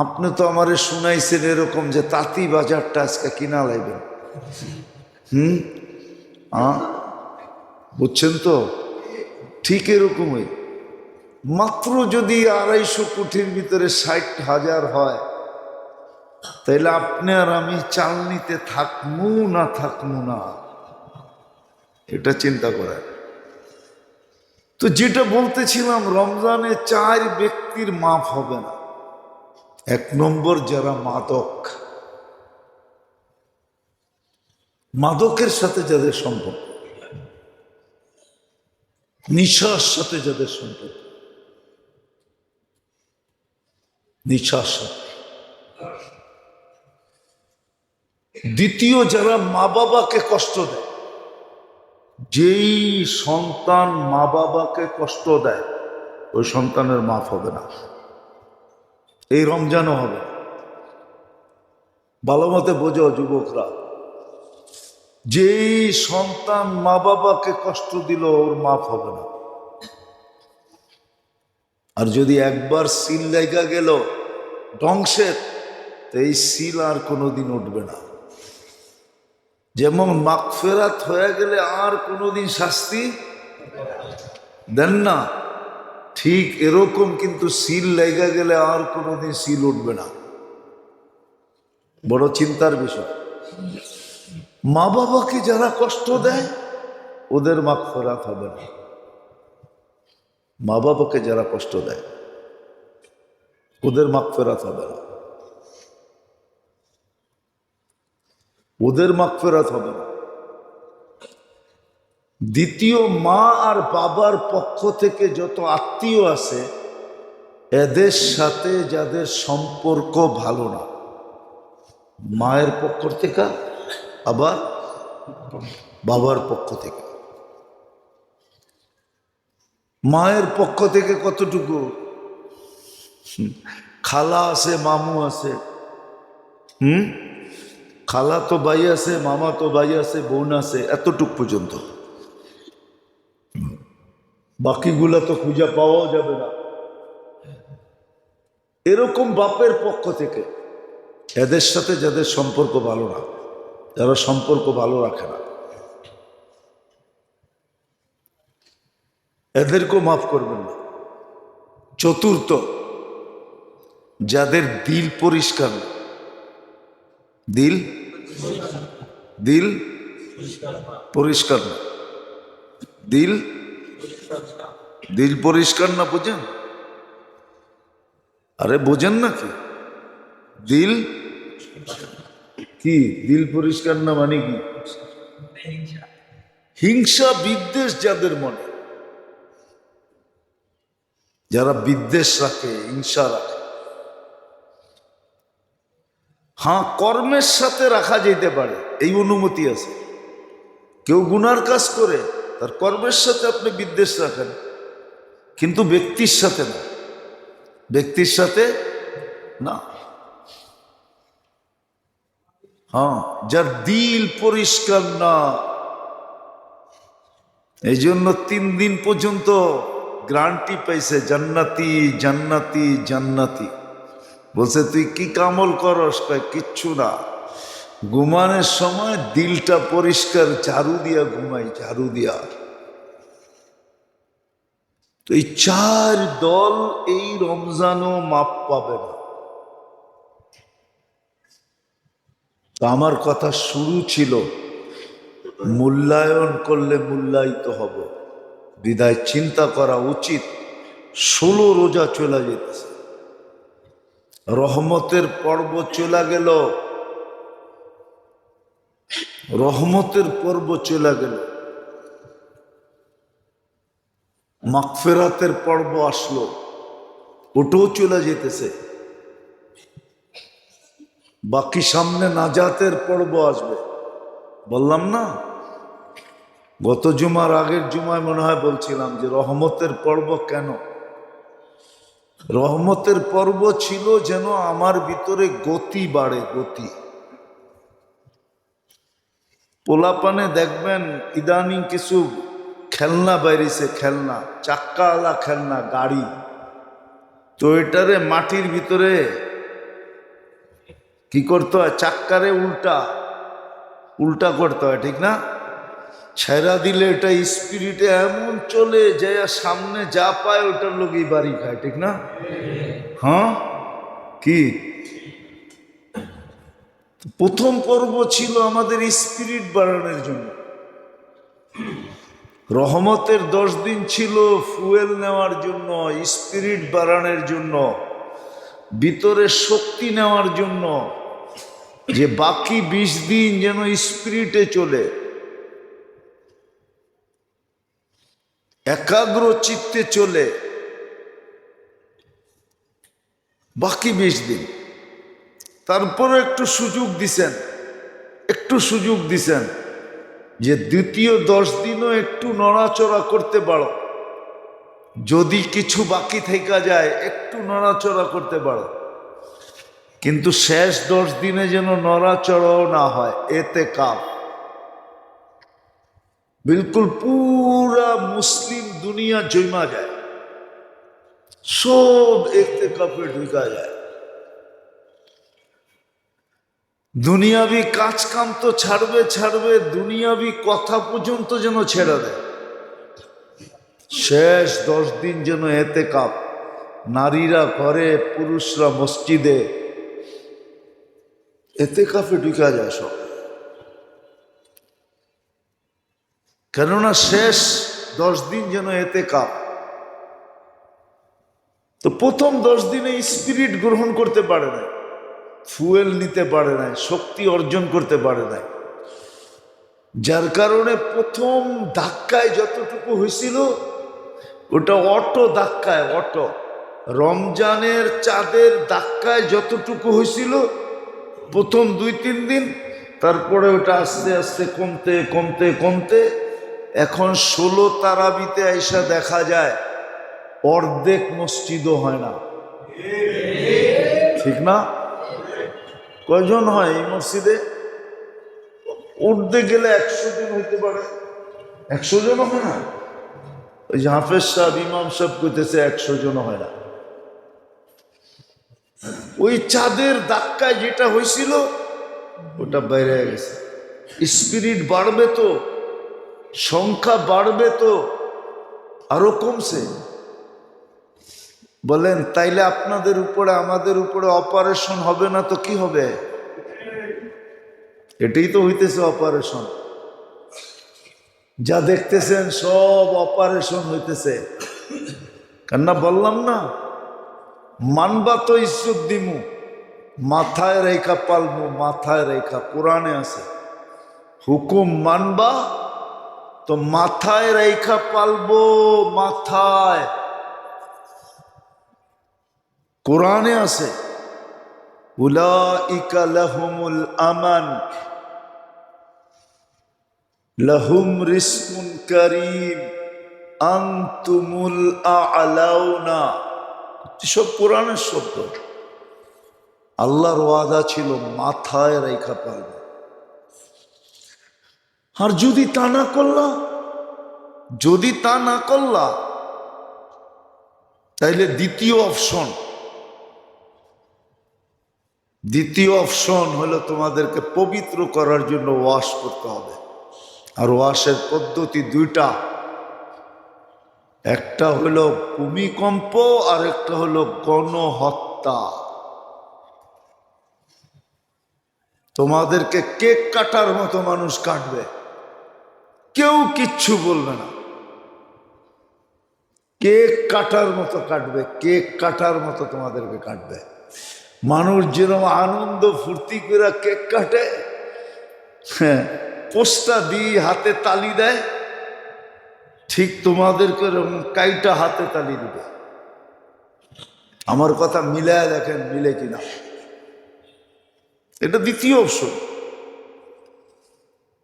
S1: আপনি তো আমারে শুনাইছেন এরকম যে তাঁতি বাজারটা আজকে কিনা লাইবেন। বুঝছেন তো? ঠিক এরকমই, মাত্র যদি 250 কোটির ভিতরে 60,000 হয়, তাইলে আপনি আর আমি চালনিতে থাকমু না থাকমু না, এটা চিন্তা করেন। তো যেটা বলতেছিলাম, রমজানে 4 ব্যক্তির মাফ হবে না। 1 নম্বর যারা মাদকের সাথে যাদের সম্পর্ক, নিশার সাথে যাদের সম্পর্ক, নিশার সাথে। দ্বিতীয়, যারা মা বাবাকে কষ্ট দেয়। যেই সন্তান মা বাবাকে কষ্ট দেয় ওই সন্তানের মাফ হবে না, এই রমজানও হবে। ভালো মতে বোঝো যুবকরা, যেই সন্তান মা বাবাকে কষ্ট দিল ওর মাফ হবে না। আর যদি একবার সিল লেগে গেল ধ্বংসের, তো এই সিল আর কোনোদিন উঠবে না। যেমন মাগফিরাত হয়ে গেলে আর কোনোদিন শাস্তি দেন না, ঠিক এরকম কিন্তু সিল লেগে গেলে আর কোনোদিন সিল উঠবে না। বড় চিন্তার বিষয়। মা বাবাকে যারা কষ্ট দেয় ওদের মাগফিরাত হবে না। মা বাবাকে যারা কষ্ট দেয় ওদের মাগফিরাত হবে না, ওদের মাগফিরাত হবে না। দ্বিতীয়, মা আর বাবার পক্ষ থেকে যত আত্মীয় আছে এদের সাথে যাদের সম্পর্ক ভালো না, মায়ের পক্ষ থেকে আবার বাবার পক্ষ থেকে। মায়ের পক্ষ থেকে কতটুকু, খালা আছে মামু আছে, খালা তো ভাই আছে, মামা তো ভাই আছে, বোন আছে, এতটুক পর্যন্ত। বাকিগুলা তো খুঁজে পাওয়াও যাবে না। এরকম বাপের পক্ষ থেকে এদের সাথে যাদের সম্পর্ক ভালো না, যারা সম্পর্ক ভালো রাখে না, এদেরকেও মাফ করবেন না। চতুর্থ, যাদের দিল পরিষ্কার না, দিল পরিষ্কার না, দিল পরিষ্কার না, বোঝেন? আরে বোঝেন না কি? দিল পরিষ্কার না মানে কি? হিংসা বিদ্বেষ যাদের মনে, যারা বিদ্বেষ রাখে, হিংসা রাখে। হ্যাঁ, কর্মের সাথে রাখা যেতে পারে, এই অনুমতি আছে। কেউ গুনার কাজ করে তার কর্মের সাথে আপনি বিদ্বেষ রাখেন, কিন্তু ব্যক্তির সাথে না, ব্যক্তির সাথে না। হ্যাঁ, যার দিল পরিষ্কার না, এই জন্য 3 দিন পর্যন্ত গ্যারান্টি পাইছে জান্নাতি জান্নাতি জান্নাতি। বলছে তুই কি কামল করস? কয় কিচ্ছু না, ঘুমানোর সময় দিলটা পরিষ্কার ঝাড়ু দিয়া ঘুমাই, ঝাড়ু দিয়া। তো এই 4 দল এই রমজানও মাপ পাবে না। তো আমার কথা শুরু ছিল মূল্যায়ন করলে মূল্যায়িত হব, বিদায় চিন্তা করা উচিত। 16 রোজা চলে যেতেছে, রহমতের পর্ব চলে গেল, রহমতের পর্ব চলে গেল, মাগফিরাতের পর্ব আসলো, ওটাও চলে যেতেছে। বাকি সামনে নাজাতের পর্ব আসবে। বললাম না, গত জুমার আগের জুমায় মনে হয় বলছিলাম যে রহমতের পর্ব কেন? রহমতের পর্ব ছিল যেন আমার ভিতরে গতি বাড়ে, গতি। পোলাপানে দেখবেন ইদানিং কিছু খেলনা বাইরেছে, খেলনা চাক্কাওয়ালা খেলনা গাড়ি, তো এটারে মাটির ভিতরে কি করতে হয়, চাক্কারে উল্টা উল্টা করতে হয়, ঠিক না? ছেড়া দিলে এটা স্পিরিটে এমন চলে যায়, সামনে যা পায় ওটার লোকই বাড়ি খায়, ঠিক না? হ্যাঁ, কি প্রথম পর্ব ছিল আমাদের স্পিরিট বাড়ানোর জন্য। রহমতের 10 দিন ছিল ফুয়েল নেওয়ার জন্য, স্পিরিট বাড়ানোর জন্য, ভিতরে শক্তি নেওয়ার জন্য, যে বাকি 20 দিন যেন স্পিরিটে চলে, একাগ্র চিত্তে চলে। বাকি 20 দিন তারপরে একটু সুযোগ দিছেন, একটু সুযোগ দিছেন যে দ্বিতীয় 10 দিনও একটু নড়াচড়া করতে পারো, যদি কিছু বাকি থেকে যায় একটু নড়াচড়া করতে পারো। কিন্তু শেষ 10 দিনে যেন নড়াচড়াও না হয়, এতেকাফ। বিলকুল পুরা মুসলিম দুনিয়া জমা যায়, সব এতেকাফে ঢুকা যায়। দুনিয়াবি কাজ কাম তো ছাড়বে ছাড়বে, দুনিয়াবি কথা পর্যন্ত যেন ছেড়ে দেয়। শেষ 10 দিন যেন এতেকাফ, নারীরা ঘরে, পুরুষরা মসজিদে, এতেকাফে ঢুকা যায় সব। কেননা শেষ 10 দিন যেন এতেকাফ। তো প্রথম 10 দিনে স্পিরিট গ্রহণ করতে পারে না, ফুয়েল নিতে পারে না, শক্তি অর্জন করতে পারে না, যার কারণে প্রথম ধাক্কায় যতটুকু হয়েছিল ওটা অটো ধাক্কায়, অটো রমজানের চাঁদের ধাক্কায় যতটুকু হয়েছিল প্রথম 2-3 দিন, তারপরে ওটা আস্তে আস্তে কমতে কমতে কমতে এখন 16 তারাবিতে আইসা দেখা যায় অর্ধেক মসজিদও হয় না, ঠিক না? কয়জন হয় এই মসজিদে? উঠতে গেলে 100 জন হইতে পারে, 100 জন হয় না। ওই যে হাফেজ সাহেব, ইমাম সাহেব কইতেছে 100 জন হয় না। ওই চাঁদের ধাক্কায় যেটা হয়েছিল ওটা বাইরে গেছে। স্পিরিট বাড়বে তো, সংখ্যা বাড়বে তো, আরো কমছে। বলেন তাইলে আপনাদের উপরে আমাদের উপরে অপারেশন হবে না তো কি হবে? এটাই তো হইতেছে অপারেশন, যা দেখতেছেন সব অপারেশন হইতেছে। কেননা বললাম না, মানবা তো ইজ্জত দিমু, মাথায় রেখা পালমু, মাথায় রেখা কোরআনে আছে। হুকুম মানবা তো মাথায় রেখা পালবো, মাথায়, কোরআনে আছে। উলাইকা লাহুমুল আমান লাহুম রিজকুন কারীম। আনতুমুল আ'লাউনা, সব কোরআনের শব্দ। আল্লাহর ওয়াদা ছিল মাথায় রেখা পারবে। আর যদি তা না করলা, যদি তা না করলা, তাইলে দ্বিতীয় অপশন হলো তোমাদেরকে পবিত্র করার জন্য ওয়াশ করতে হবে। আর ওয়াশের পদ্ধতি দুইটা, একটা হলো ভূমিকম্প আর একটা হলো গণহত্যা। তোমাদেরকে কেক কাটার মতো মানুষ কাটবে, কেউ কিচ্ছু বলবে না। কেক কাটার মতো কাটবে, কেক কাটার মতো তোমাদেরকে কাটবে। মানুষ যেরকম আনন্দ ফুর্তি করে কেক কাটে, হ্যাঁ, পোস্টা দিয়ে হাতে তালি দেয়, ঠিক তোমাদেরকে এরকম কাইটা হাতে তালি দিবে। আমার কথা মিলায় দেখেন মিলে কিনা। এটা দ্বিতীয় অপশন।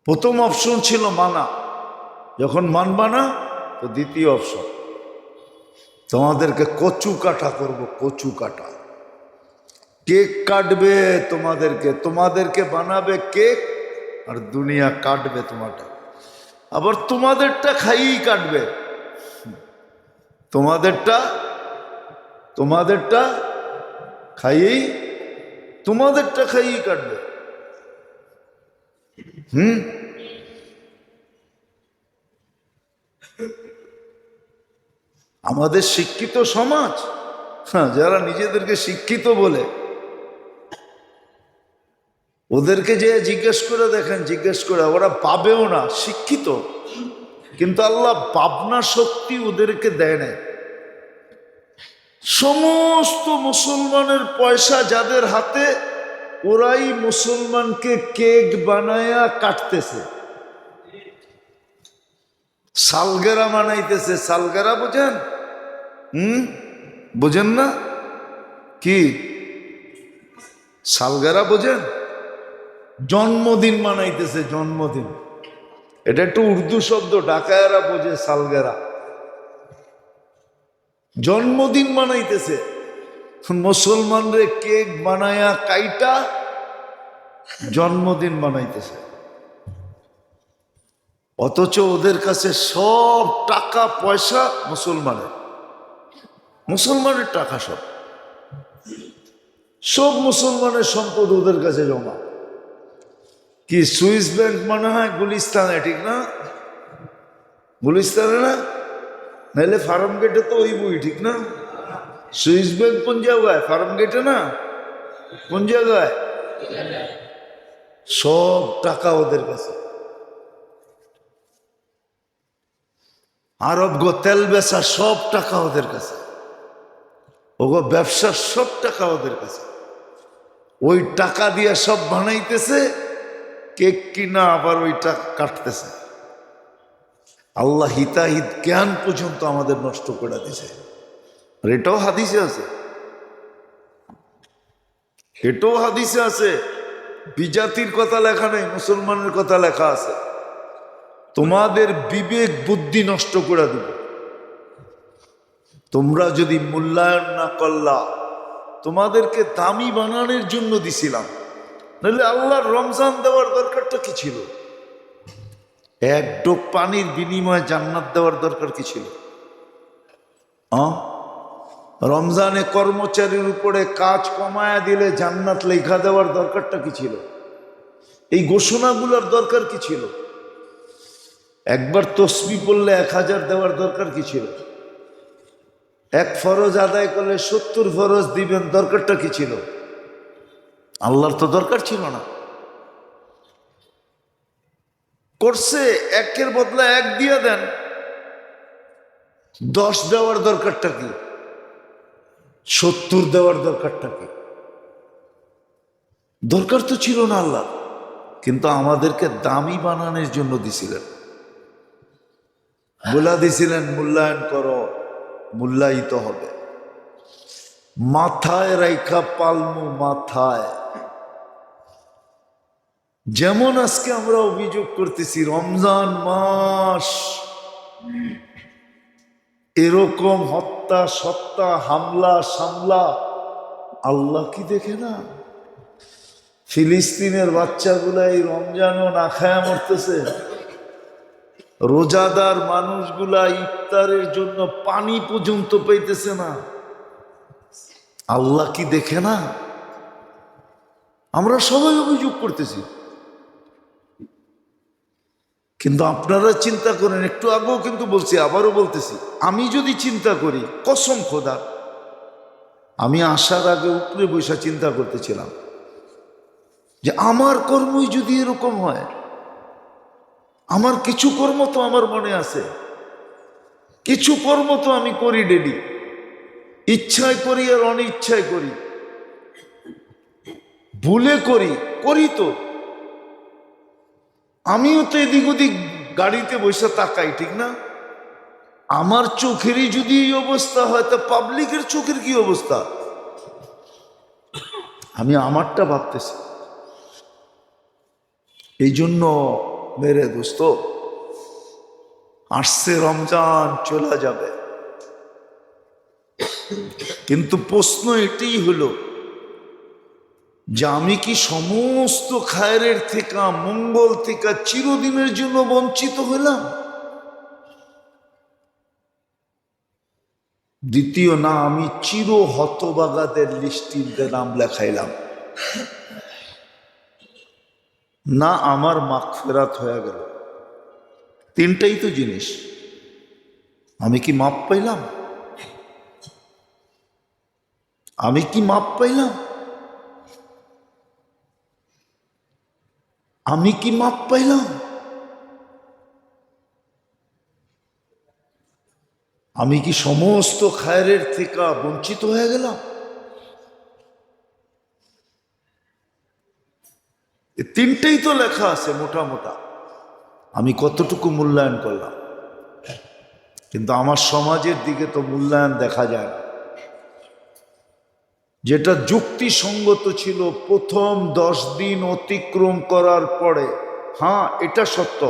S1: প্রথম অপশন ছিল মানা, যখন মানবা না তো দ্বিতীয় অপশন তোমাদেরকে কচু কাটা করব, কচু কাটা। কেক কাটবে তোমাদেরকে বানাবে কেক, আর দুনিয়া কাটবে তোমারটা। আবার তোমাদেরটা খাইয়েই কাটবে, তোমাদেরটা খাইয়েই কাটবে। আমাদের শিক্ষিত সমাজ, হ্যাঁ, যারা নিজেদেরকে শিক্ষিত বলে, ওদেরকে যে জিজ্ঞেস করে দেখেন, জিজ্ঞেস করে ওরা পাবেও না শিক্ষিত, কিন্তু আল্লাহ ভাবনা শক্তি ওদেরকে দেয় না। সমস্ত মুসলমানের পয়সা যাদের হাতে, ওরাই মুসলমানকে কেক বানায়া কাটতেছে, সালগেরা বানাইতেছে। সালগেরা বোঝেন? বোঝেন না কি সালগেরা বোঝেন? জন্মদিন মানাইতেছে, জন্মদিন। এটা একটু উর্দু শব্দ, ঢাকায়রা বোঝে সালগেরা। জন্মদিন বানাইতেছে, মুসলমানরে কেক বানায়া কাইটা জন্মদিন বানাইতেছে। অথচ ওদের কাছে সব টাকা পয়সা মুসলমানের টাকা, সব মুসলমানের সম্পদ ওদের কাছে জমা। কি সুইস ব্যাংক মনে হয় গুলিস্তানে, ঠিক না? গুলিস্তানে না, নাহলে ফার্ম গেটে তো ওই বই, ঠিক না? সুইস ব্যাংক কোন জায়গায়? ফার্ম গেটে না, কোন জায়গায়? সব টাকা ওদের কাছে। আরব গো তেল বেচা সব টাকা ওদের কাছে, ওগো ব্যবসার সব টাকা ওদের কাছে। ওই টাকা দিয়ে সব বানাইতেছে, কেক কিনা আবার ওই টাকা কাটতেছে। আল্লাহ হিতাহিত জ্ঞান পর্যন্ত আমাদের নষ্ট করে দিছে। আর এটাও হাদিসে আছে, বিজাতির কথা লেখা নেই, মুসলমানের কথা লেখা আছে। তোমাদের বিবেক বুদ্ধি নষ্ট করে দিবে তোমরা যদি মূল্যায়ন না করলা। তোমাদেরকে দামি বানানোর জন্য দিছিলাম, নাহলে আল্লাহর রমজান দেওয়ার দরকারটা কি ছিল? এক ডোক পানির বিনিময়ে জান্নাত দেওয়ার দরকার কি ছিল? রমজানে কর্মচারীর উপরে কাজ কমায়া দিলে জান্নাত লেখা দেওয়ার দরকারটা কি ছিল? এই ঘোষণাগুলোর দরকার কি ছিল? একবার তসবিহ পড়লে 1000 দেওয়ার দরকার কি ছিল? এক ফরজ আদায় করলে 70 ফরজ দিবেন, দরকারটা কি ছিল? আল্লাহর তো দরকার ছিল না। করছে একের বদলা 1 দিয়ে দেন, 10 দেওয়ার দরকারটা কি? 70 দেওয়ার দরকারটা কি? দরকার তো ছিল না আল্লাহ, কিন্তু আমাদেরকে দামি বানানোর জন্য দিছিলেন। বলা দিছিলেন মূল্যায়ন করো, মূল্যায়িত হবে। মাথায় রাইখা পালমু, মাথায়। যেমন আজকে আমরা অভিযোগ করতেছি, রমজান মাস এরকম হত্যা সত্তা হামলা সামলা আল্লাহ কি দেখে না? ফিলিস্তিনের বাচ্চাগুলা এই রমজানও না খায়া মরতেছে, রোজাদার মানুষগুলা ইফতারের জন্য পানি পর্যন্ত পাইতেছে না। আল্লাহ কি দেখে না? আমরা সবাই অভিযোগ করতেছি, কিন্তু আপনারা চিন্তা করেন। একটু আগেও কিন্তু বলছি, আবারও বলতেছি, আমি যদি চিন্তা করি, কসম খোদা, আমি আসার আগে উপরে বসে চিন্তা করতেছিলাম যে আমার কর্মই যদি এরকম হয়, আমার কিছু কর্ম তো আমার মনে আছে, কিছু কর্ম তো আমি করি ডেলি, ইচ্ছায় করি আর অনিচ্ছায় করি, ভুলে করি, করি তো। আমিও তো এদিক ওদিক গাড়িতে বসে তাকাই, ঠিক না? আমার চোখেরই যদি এই অবস্থা হয়, তা পাবলিকের চোখের কি অবস্থা? আমি আমারটা ভাবতেছি। এই জন্য মেরে দোস্ত, আসছে রমজান, চলে যাবে, কিন্তু প্রশ্ন এটাই হলো যে আমি কি সমস্ত খায়রের থেকে, মঙ্গল থেকে চিরদিনের জন্য বঞ্চিত হলাম? দ্বিতীয়, না আমি চির হতবাগাদের লিস্টিতে নাম লেখাইলাম, না আমার মাগফিরাত হয়ে গেল। তিনটাই তো জিনিস। আমি কি মাপ পাইলাম? আমি কি মাপ পাইলাম? আমি কি মাপ পাইলাম? আমি কি সমস্ত খায়রের থেকে বঞ্চিত হয়ে গেলাম? তিনটেই তো লেখা আছে মোটা মোটা। আমি কতটুকু মূল্যায়ন করলাম? কিন্তু আমার সমাজের দিকে তো মূল্যায়ন দেখা যায় না। যেটা যুক্তিসঙ্গত ছিল প্রথম 10 দিন অতিক্রম করার পরে, হ্যাঁ এটা সত্য,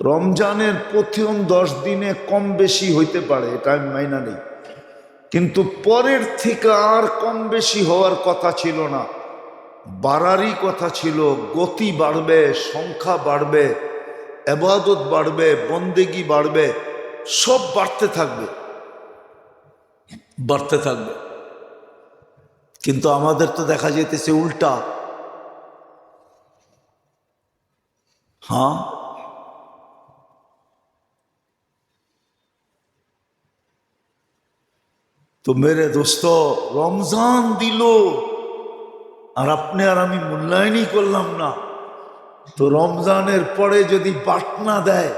S1: রমজানের প্রথম 10 দিনে কম বেশি হইতে পারে, এটা আমি মাইনা নেই, কিন্তু পরের থেকে আর কম বেশি হওয়ার কথা ছিল না, বাড়ারই কথা ছিল। গতি বাড়বে, সংখ্যা বাড়বে, ইবাদত বাড়বে, বন্দেগি বাড়বে, সব বাড়তে থাকবে, বাড়তে থাকবে। কিন্তু আমাদের তো দেখা যেতেছে উল্টা। হ্যাঁ, তো মেরে দোস্ত, রমজান দিল আর আপনি আর আমি মূল্যায়নই করলাম না, তো রমজানের পরে যদি বাটনা দেয়,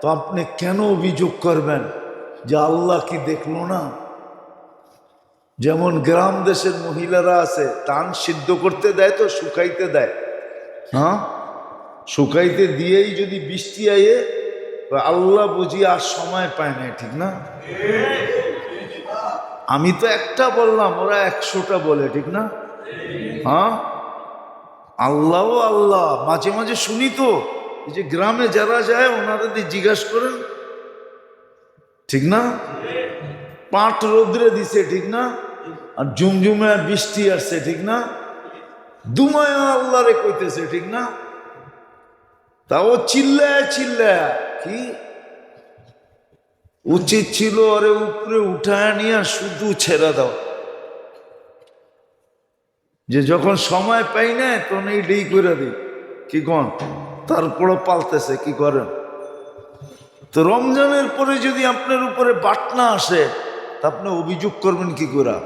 S1: তো আপনি কেন অভিযোগ করবেন যে আল্লাহ কি দেখলো না? যেমন গ্রাম দেশের মহিলারা আছে, ধান সিদ্ধ করতে দেয় তো শুকাইতে দেয়, হ্যাঁ, শুকাইতে দিয়েই যদি বৃষ্টি আয়ে, আল্লাহ বুঝি আর সময় পায় না, ঠিক না? আমি তো একটা বললাম, ওরা 100টা বলে, ঠিক না? হ্যাঁ, আল্লাহ আল্লাহ মাঝে মাঝে শুনি তো, এই যে গ্রামে যারা যায় ওনারা জিজ্ঞাসা করেন, ঠিক না? পাট রোদ্রে দিছে, ঠিক না? আর ঝুমঝুমে বৃষ্টি আসছে, ঠিক না? দুমায় আল্লাহ রে কইতেছে, ঠিক না? তাও চিল্লায় চিল্লায়, কি উচিত ছিল আরে উপরে উঠায় নিয়ে শুধু ছেড়ে দাও, যে যখন সময় পাই না তখন এই ডেই করে দিই, কি কন? তারপরও পালতেছে, কি করেন? তো রমজানের পরে যদি আপনার উপরে বাটনা আসে, তা আপনি অভিযোগ করবেন কি করে?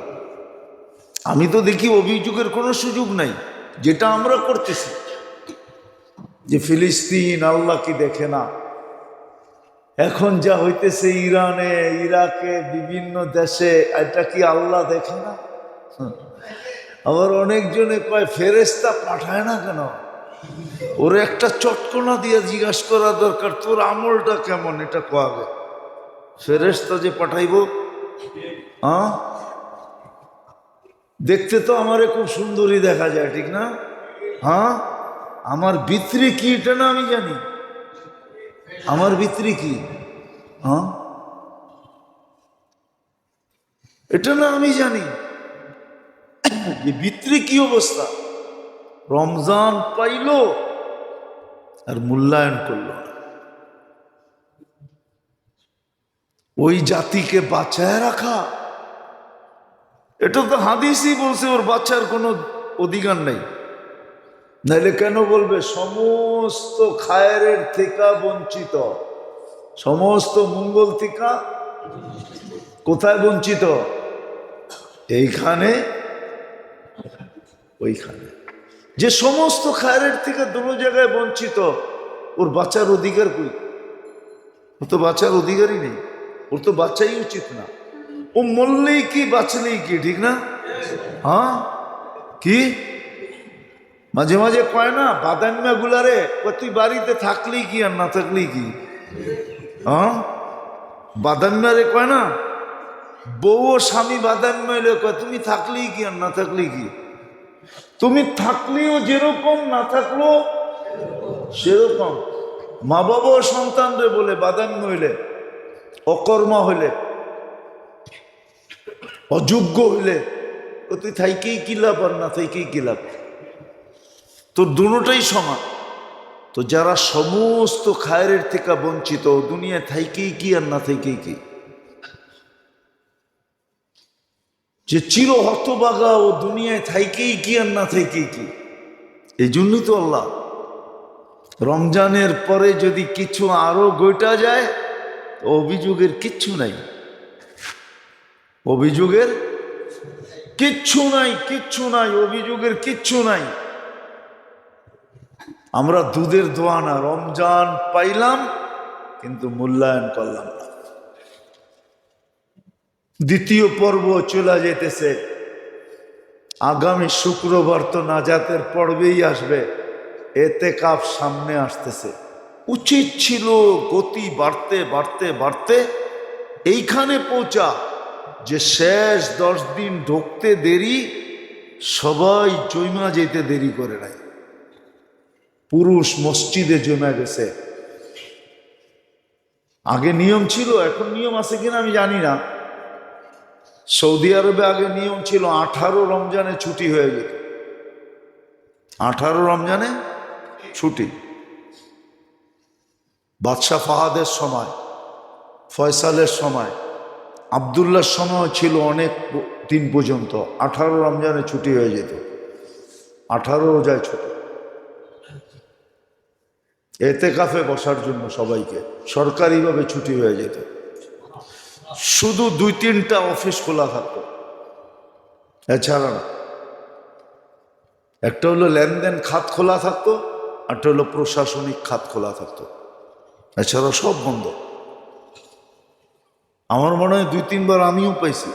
S1: আমি তো দেখি অভিযোগের কোনো সুযোগ নাই, যেটা আমরা করতেছি যে ফিলিস্তিন আল্লাহ কি দেখে না, এখন যা হইতেছে ইরানে, ইরাকে, বিভিন্ন দেশে, এটা কি আল্লাহ দেখে না? আবার অনেকজনে কয় ফেরেশতা পাঠায় না কেন? ওরে একটা চটকনা দিয়ে জিজ্ঞাসা করা দরকার, তোর আমলটা কেমন, এটা কবে ফেরেশতা যে পাঠাইব? হ্যাঁ, দেখতে তো আমারে খুব সুন্দরী দেখা যায়, ঠিক না? হ্যাঁ, আমার ভিতরে কি এটা না আমি জানি, আমার ভিতরে কি। হ্যাঁ, এটা না আমি জানি যে ভিতরে কি অবস্থা। রমজান পাইল আর মূল্যায়ন করল না। ওই জাতিকে বাঁচায় রাখা, এটা তো হাদিসই বলছে ওর বাচ্চার কোনো অধিকার নেই। নাইলে কেন বলবে সমস্ত খায়ের থেকে বঞ্চিত, সমস্ত মঙ্গল থেকে কোথায় বঞ্চিত? এইখানে ওইখানে। যে সমস্ত খায়ের থেকে দুটো জায়গায় বঞ্চিত, ওর বাচ্চার অধিকার কই? ওর তো বাচ্চার অধিকারই নেই, ওর তো বাচ্চাই উচিত না। ও মরলেই কি বাঁচলেই কি, ঠিক না? হ্যাঁ, কি মাঝে মাঝে কয় না বাদাম্যা গুলারে, তুই বাড়িতে থাকলেই কি আর না থাকলেই কি? হ্যাঁ, বাদাম্যারে কয় না, বউ ও স্বামী বাদাম্য এলে কয় তুমি থাকলেই কি আর না থাকলেই কি? তুমি থাকলেও যেরকম, না থাকলো সেরকম। মা বাবা ও সন্তানরে বলে বাদাম্য হইলে, অকর্মা হইলে, অযোগ্য হইলে তুই থাইকেই কি লাভ আর না থাইকেই কি লাভ? তো দুটোটাই সমান। তো যারা সমস্ত খায়ের থেকে বঞ্চিত, দুনিয়া থাইকেই কি আর না থাইকেই কি? যে চির হতবাগা, ও দুনিয়ায় থাইকেই কি আর না থাইকেই কি? এই জন্যই তো আল্লাহ রমজানের পরে যদি কিছু আরো গোটা যায়, অভিযোগের কিচ্ছু নাই, অভিযোগের কিচ্ছু নাই, কিচ্ছু নাই, অভিযোগের কিচ্ছু নাই। আমরা দুধের দোয়া না, রমজান পাইলাম কিন্তু মূল্যায়ন করলাম না। দ্বিতীয় পর্ব চলে যেতেছে, আগামী শুক্রবার তো নাজাতের পর্বেই আসবে, এতেকাফ সামনে আসতেছে। উচিত ছিল গতি বাড়তে বাড়তে বাড়তে এইখানে পৌঁছা যে শেষ 10 দিন ঢুকতে দেরি, সবাই জৈমা যেতে দেরি করে নাই। পুরুষ মসজিদে জমা গেছে। আগে নিয়ম ছিল, এখন নিয়ম আছে কিনা আমি জানি না। সৌদি আরবে আগে নিয়ম ছিল 18 রমজানে ছুটি হয়ে যেত, 18 রমজানে ছুটি। বাদশাহ ফাহাদের সময়, ফয়সালের সময়, আবদুল্লাহর সময় ছিল অনেক দিন পর্যন্ত 18 রমজানে ছুটি হয়ে যেত, 18 রোজায় ছুটি। এতেকাফে বসার জন্য সবাইকে সরকারিভাবে ছুটি হয়ে যেত। শুধু 2-3টা অফিস খোলা থাকতো, এছাড়া না। একটা হলো লেনদেন খাত খোলা থাকতো, একটা হলো প্রশাসনিক খাত খোলা থাকতো, এছাড়া সব বন্ধ। আমার মনে হয় 2-3 বার আমিও পাইছি।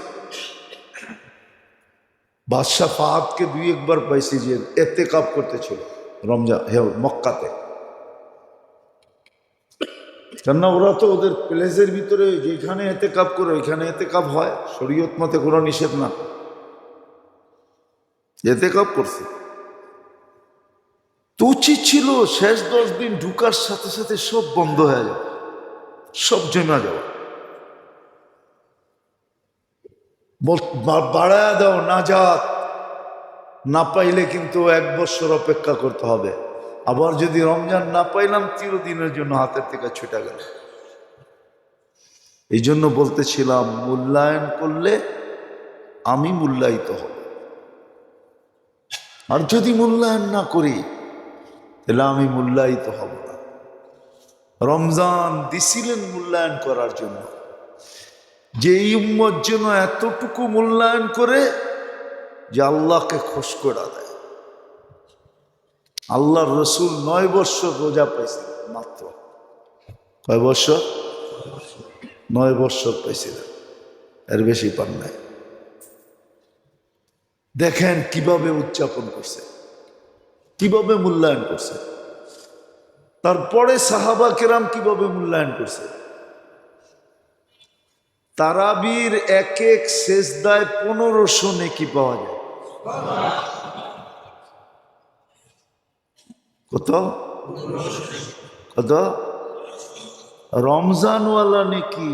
S1: বাদশাহ ফাহাদকে 2-1 বার পাইছি যে এতেকাফ করতেছিল রমজান মক্কাতে। কেননা ওরা তো ওদের প্লেসের ভিতরে যেখানে এতেকাফ করে ওইখানে এতেকাফ হয়, শরীয়ত মতে কোনো নিষেধ না, এতেকাফ করছে। তো উচিত ছিল শেষ 10 দিন ঢুকার সাথে সাথে সব বন্ধ হয়ে যাবে, সব জমা যাবে। বাড়ায় দাও নাজাত, না পাইলে কিন্তু 1 বছর অপেক্ষা করতে হবে। আবার যদি রমজান না পাইলাম, চিরদিনের জন্য হাতের থেকে ছুটে গেল। এই জন্য বলতেছিলাম, মূল্যায়ন করলে আমি মূল্যায়িত হব, আর যদি মূল্যায়ন না করি তাহলে আমি মূল্যায়িত হব না। রমজান দিছিলেন মূল্যায়ন করার জন্য, যে এই উম্মত যেন এতটুকু মূল্যায়ন করে যে আল্লাহকে খুশ করে দেয়। আল্লাহর রসুল 9 বছর রোজা পাইছিলেন মাত্র। কয় বছর? 9 বছর পাইছিলেন, এর বেশি পান নাই। দেখেন কিভাবে উদযাপন করছে, কিভাবে মূল্যায়ন করছে। তারপরে সাহাবা কেরাম কিভাবে মূল্যায়ন করছে। তারাবির এক এক সেজদায় 1500 নেকি পাওয়া যায়। কত কত? রমজানওয়ালা নেকি,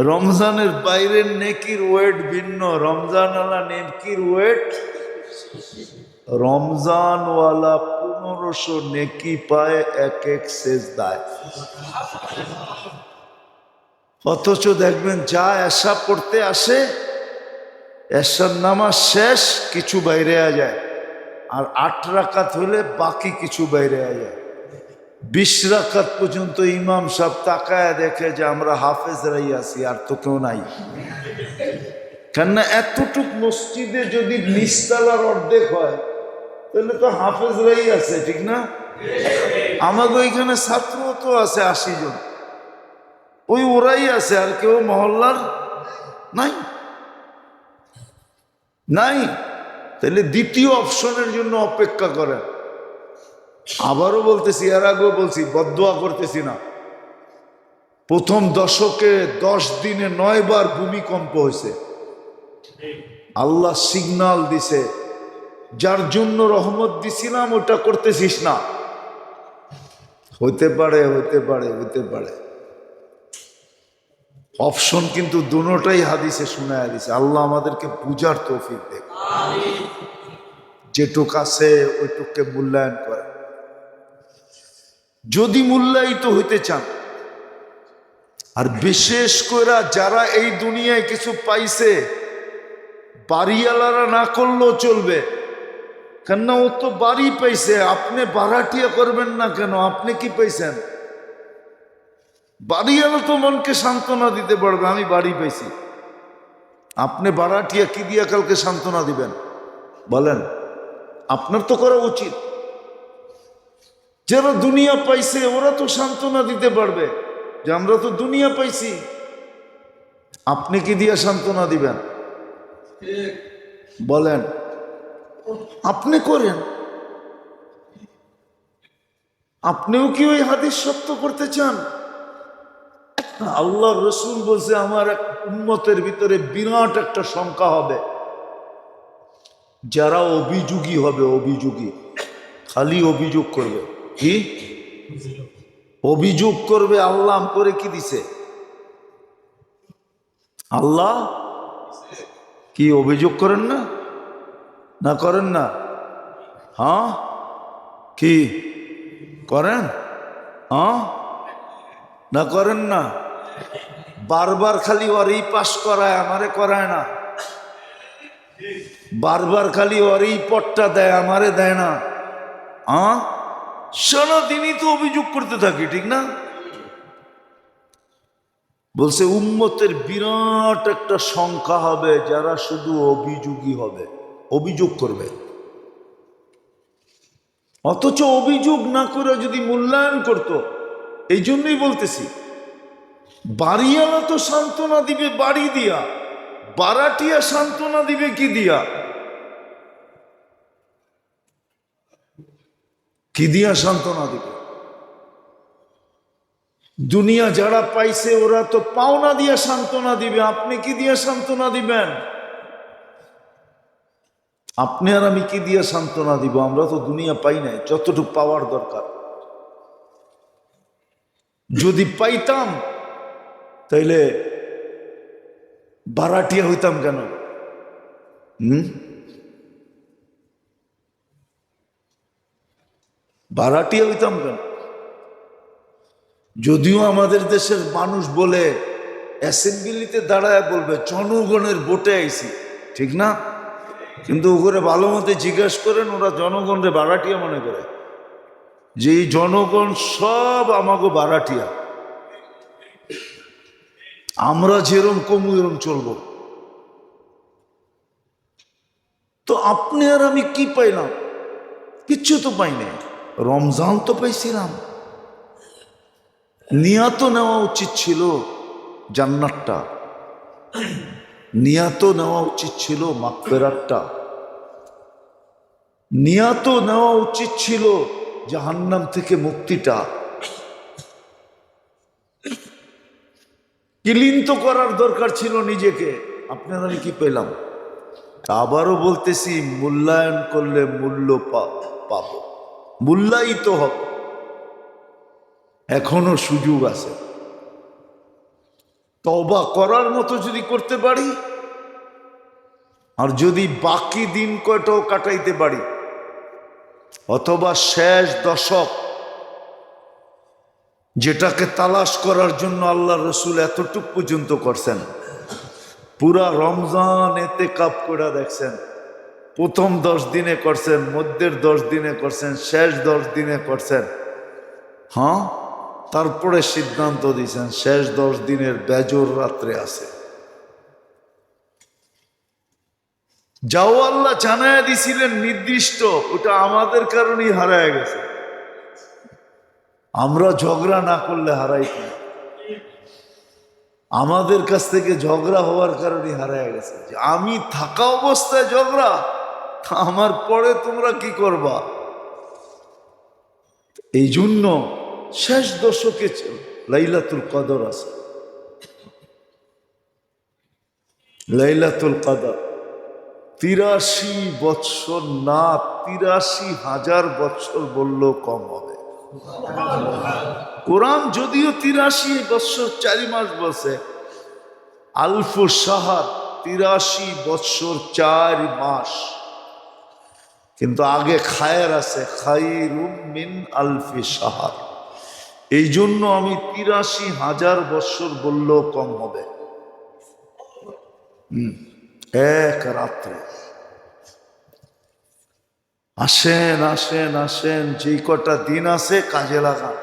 S1: রমজানের বাইরের নেকির ওয়েট ভিন্ন, রমজান আলা নেকির ওয়েট, রমজানওয়ালা 1500 নেকি পায় এক এক সেজদায়। অথচ দেখবেন যা এশা পড়তে আসে, এশার নামাজ শেষ কিছু বাইরে যায়, আর 8 রাকাত হলে বাকি কিছু বাইরে যায়। 20 রাকাত পর্যন্ত ইমাম সাহেব তাকায় দেখে যে আমরা হাফেজরাই আছি, আর তো কেউ নাই। কেননা এতটুক মসজিদে যদি নিচতলার অর্ধেক হয় তাহলে তো হাফেজরাই আছে, ঠিক না? আমাদের ওইখানে ছাত্র তো আছে 80 জন, ওই ওরাই আছে, আর কেউ মহল্লার নাই নাই। তাহলে দ্বিতীয় অপশনের জন্য অপেক্ষা করেন। আবারও বলতেছি, এর আগেও বলছি, বদদোয়া করতেছি না। প্রথম দশকে 10 দিনে 9 বার ভূমিকম্প হয়েছে। আল্লাহ সিগনাল দিছে, যার জন্য রহমত দিছিলাম ওটা করতেছিস না। হইতে পারে হইতে পারে হইতে পারে, অপশন কিন্তু দুটোটাই হাদিসে শোনায় দিছে। আল্লাহ আমাদেরকে বুঝার তৌফিক দেখ, যেটুক আছে ওইটুককে মূল্যায়ন করে। যদি মূল্যায়িত হইতে চান, আর বিশেষ করে যারা এই দুনিয়ায় কিছু পাইছে, বাড়িওয়ালারা না করলেও চলবে, কেননা ও তো বাড়ি পাইছে। আপনি ভাড়াটিয়া করবেন না কেন? আপনি কি পাইছেন? বাড়িওয়ালা তো মনকে সান্ত্বনা দিতে পারবে, আমি বাড়ি পাইছি। আপনি ভাড়াটিয়া কি দিয়া কালকে সান্ত্বনা দিবেন বলেন? আপনার তো করা উচিত। যারা দুনিয়া পাইছে ওরা তো সান্ত্বনা দিতে পারবে যে আমরা তো দুনিয়া পাইছি। আপনি কি দিয়া সান্ত্বনা দিবেন বলেন? আপনি করেন। আপনিও কি ওই হাদিস সত্য করতে চান? আল্লাহ রসুল বলছে আমার এক উম্মতের ভিতরে বিরাট একটা সংখ্যা হবে যারা অভিযোগী হবে। অভিযোগী, খালি অভিযোগ করবে। কি অভিযোগ করবে? আল্লাহ করে কি দিছে? আল্লাহ কি অভিযোগ করেন না? না করেন না? হ্যাঁ, কি করেন? হ্যাঁ, না করেন না? বারবার খালি ওরই পাশ করায়, আমারে করায় না। বারবার খালি ওরই পটটা দেয়, আমারে দেয় না। হ্যাঁ, সারাদিনই তো অভিযোগ করতে থাকি, ঠিক না? বলছে উম্মতের বিরাট একটা সংখ্যা হবে যারা শুধু অভিযোগী হবে, অভিযোগ করবে। অথচ অভিযোগ না করে যদি মূল্যায়ন করত, এই জন্যই বলতেছি, বাড়িওয়ালা তো সান্ত্বনা দিবে বাড়ি দিয়া, বারাটিয়া সান্ত্বনা দিবে কি দিয়া? কি দিয়া সান্ত্বনা দিবে? দুনিয়া যারা পাইছে ওরা তো পাওনা দিয়া সান্ত্বনা দিবে। আপনি কি দিয়া সান্ত্বনা দিবেন? আপনি আর আমি কি দিয়া সান্ত্বনা দিব? আমরা তো দুনিয়া পাই নাই যতটুকু পাওয়ার দরকার। যদি পাইতাম তাইলে বারাটিয়া হইতাম কেন? বারাটিয়া হইতাম কেন? যদিও আমাদের দেশের মানুষ বলে, অ্যাসেম্বলিতে দাঁড়ায় বলবে জনগণের ভোটে আইছি, ঠিক না? কিন্তু ওগুলো ভালো মতো জিজ্ঞেস করেন, ওরা জনগণরে বারাটিয়া মনে করে, যে এই জনগণ সব আমাকে বারাটিয়া, আমরা যেরম কমু এরম চলব। তো আপনি আর আমি কি পাইলাম? কিচ্ছু তো পাই নাই। রমজান তো পাইছিলাম। নিয়াত নেওয়া উচিত ছিল জান্নাতটা, নিয়াত নেওয়া উচিত ছিল মাগফিরাতটা, নিয়াত নেওয়া উচিত ছিল জাহান্নাম থেকে মুক্তিটা। ক্লিন তো করার দরকার ছিল নিজেকে। আপনারা আমি কি পেলাম? আবারও বলতেছি, মূল্যায়ন করলে মূল্য পাবো, মূল্যায়িত হবে। এখনো সুযোগ আছে। তওবা করার মতো যদি করতে পারি, আর যদি বাকি দিন কয়টাও কাটাইতে পারি, অথবা শেষ দশক যেটাকে তালাশ করার জন্য আল্লাহ রসুল এতটুক পর্যন্ত করছেন, পুরা রমজান ইতিকাফ করে দেখছেন। প্রথম 10 দিনে করছেন, মধ্যের 10 দিনে করছেন, শেষ 10 দিনে করছেন। হ্যাঁ, তারপরে সিদ্ধান্ত দিয়েছেন শেষ 10 দিনের বেজর রাত্রে আছে। যাও আল্লাহ জানায় দিছিলেন নির্দিষ্ট, ওটা আমাদের কারণেই হারায় গেছে। আমরা ঝগড়া না করলে হারাইত না, আমাদের কাছ থেকে ঝগড়া হওয়ার কারণে হারায় গেছে। যে আমি থাকা অবস্থায় ঝগড়া, আমার পরে তোমরা কি করবা? এই জন্য শেষ দশকে লাইলাতুল কদর আছে। লাইলাতুল কদর 83 বৎসর না, 83,000 বৎসর বললেও কম হবে। কোরআন যদিও 83 বৎসর 4 মাস বলছে, আলফু শাহর 83 বৎসর 4 মাস, কিন্তু আগে খায়ের আছে, খায়রুম মিন আলফি শাহর। এই জন্য আমি 83,000 বৎসর বললেও কম হবে। এক রাত্রে আসেন আসেন আসেন, যেই কটা দিন আছে কাজে লাগান।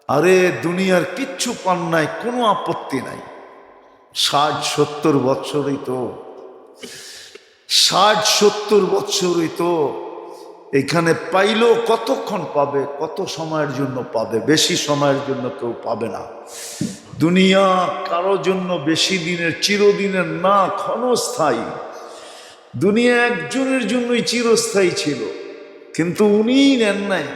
S1: আরে দুনিয়ার কিচ্ছু পান নাই, কোনো আপত্তি নাই। 60-70 বৎসরই তো, 60-70 বৎসরই তো। এখানে পাইলেও কতক্ষণ পাবে, কত সময়ের জন্য পাবে? বেশি সময়ের জন্য কেউ পাবে না। দুনিয়া কারো জন্য বেশি দিনের, চিরদিনের না, ক্ষণস্থায়ী। দুনিয়া একজনের জন্যই চিরস্থায়ী ছিল, কিন্তু উনিই নেন নাই।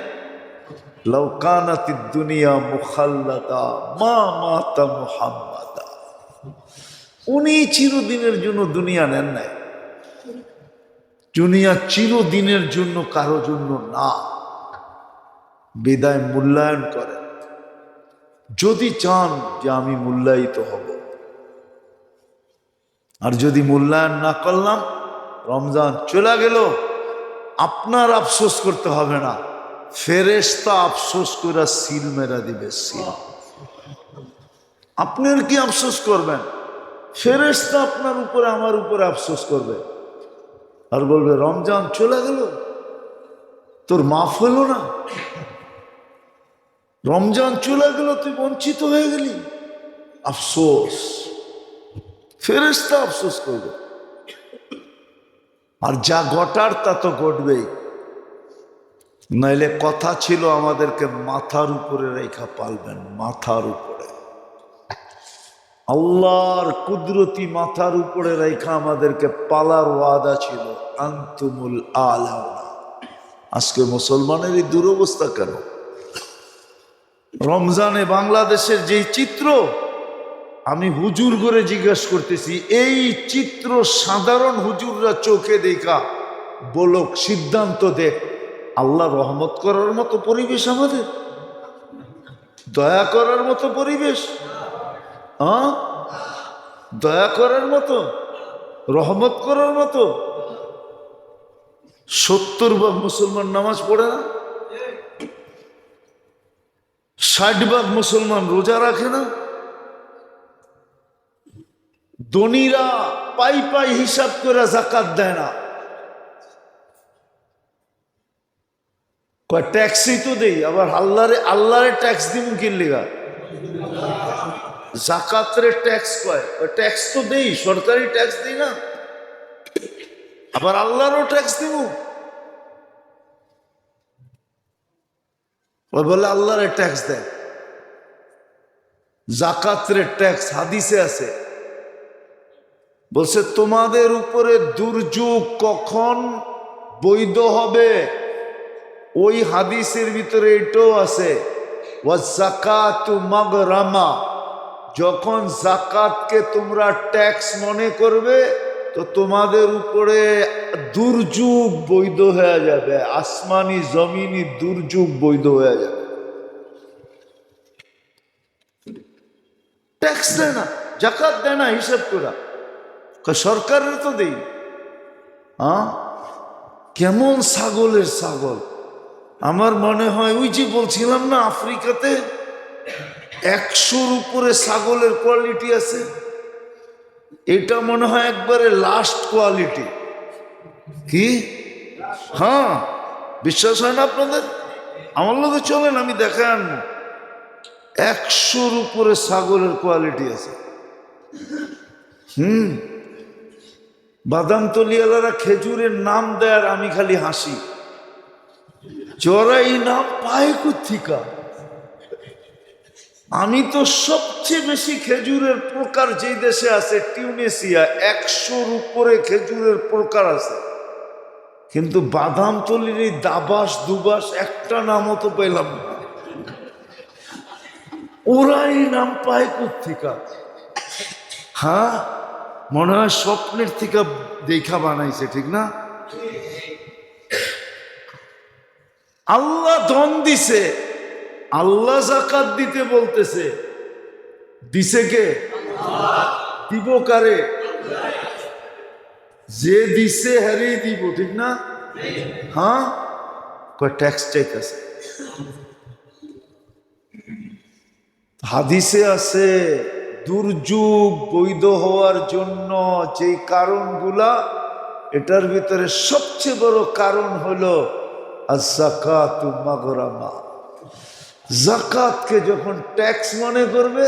S1: লাউ কানাতিদ দুনিয়া মুখাল্লাদা মা মাতা মুহাম্মাদা। উনি চিরদিনের জন্য দুনিয়া নেন নাই। দুনিয়া চিরদিনের জন্য কারো জন্য না। বিদায় মূল্যায়ন করেন, যদি চান যে আমি মূল্যায়িত হব। আর যদি মূল্যায়ন না করলাম, রমজান চলে গেল, আপনার আফসোস করতে হবে না, ফেরেশতা আফসোস করে সিল মেরা দিবে, সিল। আপনি আর কি আফসোস করবেন? ফেরেশতা আপনার উপরে, আমার উপরে আফসোস করবে আর বলবে রমজান চলে গেল, তোর মাফ হলো না, রমজান চলে গেল, তুই বঞ্চিত হয়ে গেলি। আফসোস, ফেরেশতা আফসোস করবে। আর যা ঘটার তা তো ঘটবেই। নাইলে কথা ছিল আমাদেরকে মাথার উপরে রেখা পালবেন, মাথার উপরে। আল্লাহর কুদরতি মাথার উপরে রেখা আমাদেরকে পালার ওয়াদা ছিল, আনতুমুল আলাউনা। আজকে মুসলমানের এই দুরবস্থা কেন? রমজানে বাংলাদেশের যেই চিত্র, আমি হুজুর করে জিজ্ঞাসা করতেছি, এই চিত্র সাধারণ হুজুররা চোখে দেখা বলক, সিদ্ধান্ত দেখ, আল্লাহ রহমত করার মতো পরিবেশ আমাদের, দয়া করার মতো পরিবেশ, দয়া করার মতো, রহমত করার মতো। 70% মুসলমান নামাজ পড়ে না, 60% মুসলমান রোজা রাখে না। ধনীরা পাই পাই হিসাব করে যাকাত দেয় না। কয় ট্যাক্সই তো দেই, আবার আল্লাহরে ট্যাক্স দিব কি লিগা? যাকাতরে ট্যাক্স কয়, ট্যাক্স তো দেই, সরকারি ট্যাক্স দেই না, আবার আল্লাহরও ট্যাক্স দিব। বলে আল্লাহরে ট্যাক্স দেয়, যাকাতরে ট্যাক্স হাদিসে আছে। বলছে তোমাদের উপরে দুর্যোগ কখন বৈধ হবে, ওই হাদিসের ভিতরে এটাও আছে, ওয়াযাকাতু মাগরামা। যখন যাকাতকে তোমরা ট্যাক্স মনে করবে, তো তোমাদের উপরে দুর্যোগ বৈধ হয়ে যাবে, আসমানি জমিনি দুর্যোগ বৈধ হয়ে যাবে। ট্যাক্স দেয় না, জাকাত দেয় না, হিসাব করা সরকারের তো দেই। কেমন ছাগলের ছাগল। আমার মনে হয় ওই যে বলছিলাম না আফ্রিকাতে 100-র উপরে ছাগলের কোয়ালিটি আছে, এটা মনে হয় একবারে লাস্ট কোয়ালিটি। কি? হ্যাঁ, বিশ্বাস হয় না আপনাদের? আমার লোকে চলেন, আমি দেখাই আনবো। 100-র উপরে ছাগলের কোয়ালিটি আছে। বাদাম তলিয়ালারা খেজুরের নাম দেয় আর আমি খালি হাসি। চড়াই নাম পায় কোথেকা? আমি তো সবচেয়ে বেশি খেজুরের প্রকার যেই দেশে আছে টিউনিসিয়া, 100-র উপরে খেজুরের প্রকার আছে, কিন্তু বাদাম তলির এই দাবাস দুবাস একটা নামও তো পেলাম না। ওরাই নাম পায় কোথেকা? হ্যাঁ, মনে হয় স্বপ্নের থেকে দেখা বানাইছে, ঠিক না? আল্লাহ ধন দিছে, আল্লাহ যাকাত দিতে বলতেছে, দিছে কে? দিব কারে? যে দিছে হ্যারেই দিব, ঠিক না? হ্যাঁ, ট্যাক্স চাইতেছে। হাদিসে আছে দুর্যোগ বৈধ হওয়ার জন্য যে কারণগুলা, এটার ভিতরে সবচেয়ে বড় কারণ হলো আয-যাকাতু মাগরামা। যাকাতকে যখন ট্যাক্স মনে করবে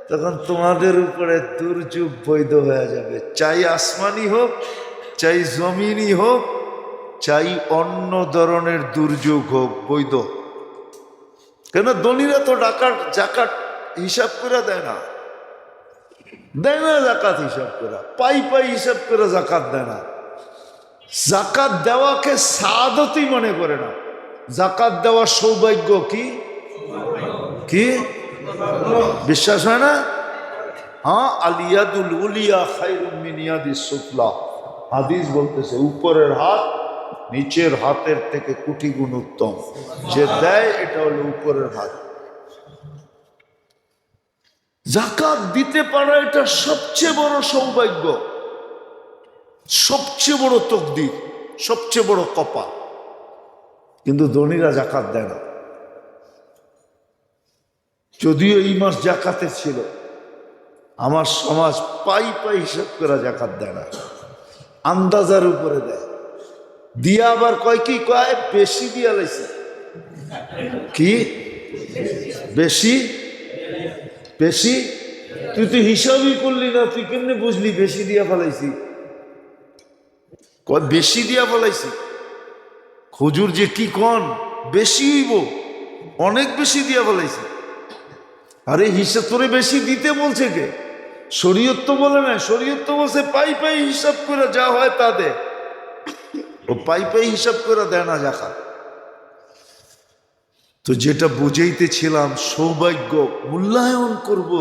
S1: তখন তোমাদের উপরে দুর্যোগ বৈধ হয়ে যাবে, চাই আসমানি হোক, চাই জমিনি হোক, চাই অন্য ধরনের দুর্যোগ হোক, বৈধ। কেন? ধনীরা তো জাকাত হিসাব করে দেয় না, দেয় না জাকাত হিসাব করে, পাই পাই হিসাব করে জাকাত দেয় না। জাকাত দেওয়াকে সাদতই মনে করে না, জাকাত দেওয়া সৌভাগ্য। কি কি বিশ্বাস হয় না? হ্যাঁ, আলিয়াদুল উলিয়া খায়রুম মিন ইয়াদিস সুফলা। হাদিস বলতেছে উপরের হাত নিচের হাতের থেকে কোটি গুণ উত্তম। যে দেয় এটা হলো উপরের হাত। জাকাত দিতে পারা এটা সবচেয়ে বড় সৌভাগ্য, সবচেয়ে বড় তকদির, সবচেয়ে বড় কপাল। কিন্তু ধনীরা জাকাত দেয় না। যদিও এই মাস জাকাতে ছিল, আমার সমাজ পাই পাই হিসাব করে জাকাত দেয় না, আন্দাজার উপরে দেয়। দিয়া আবার কয় কি কয়, বেশি দিয়া লাইছে। কি বেশি? বেশি? তুই তো হিসাবই করলি না, তুই কেমনে বুঝলি বেশি দিয়া ফেলাইছি? কয় বেশি দিয়া ফেলাইছি। হুজুর যে কি কন, বেশি হইব, অনেক বেশি দিয়া ফেলাইছি। আরে হিসাব তোরে বেশি দিতে বলছে কে? শরীয়ত তো বলে না, শরীয়ত তো বলছে পাই পাই হিসাব করে যা হয় তা দে। ও পাই পাই হিসাব করে দেয় না জাকাত। তো যেটা বুঝাইতেছিলাম, সৌভাগ্য মূল্যায়ন করব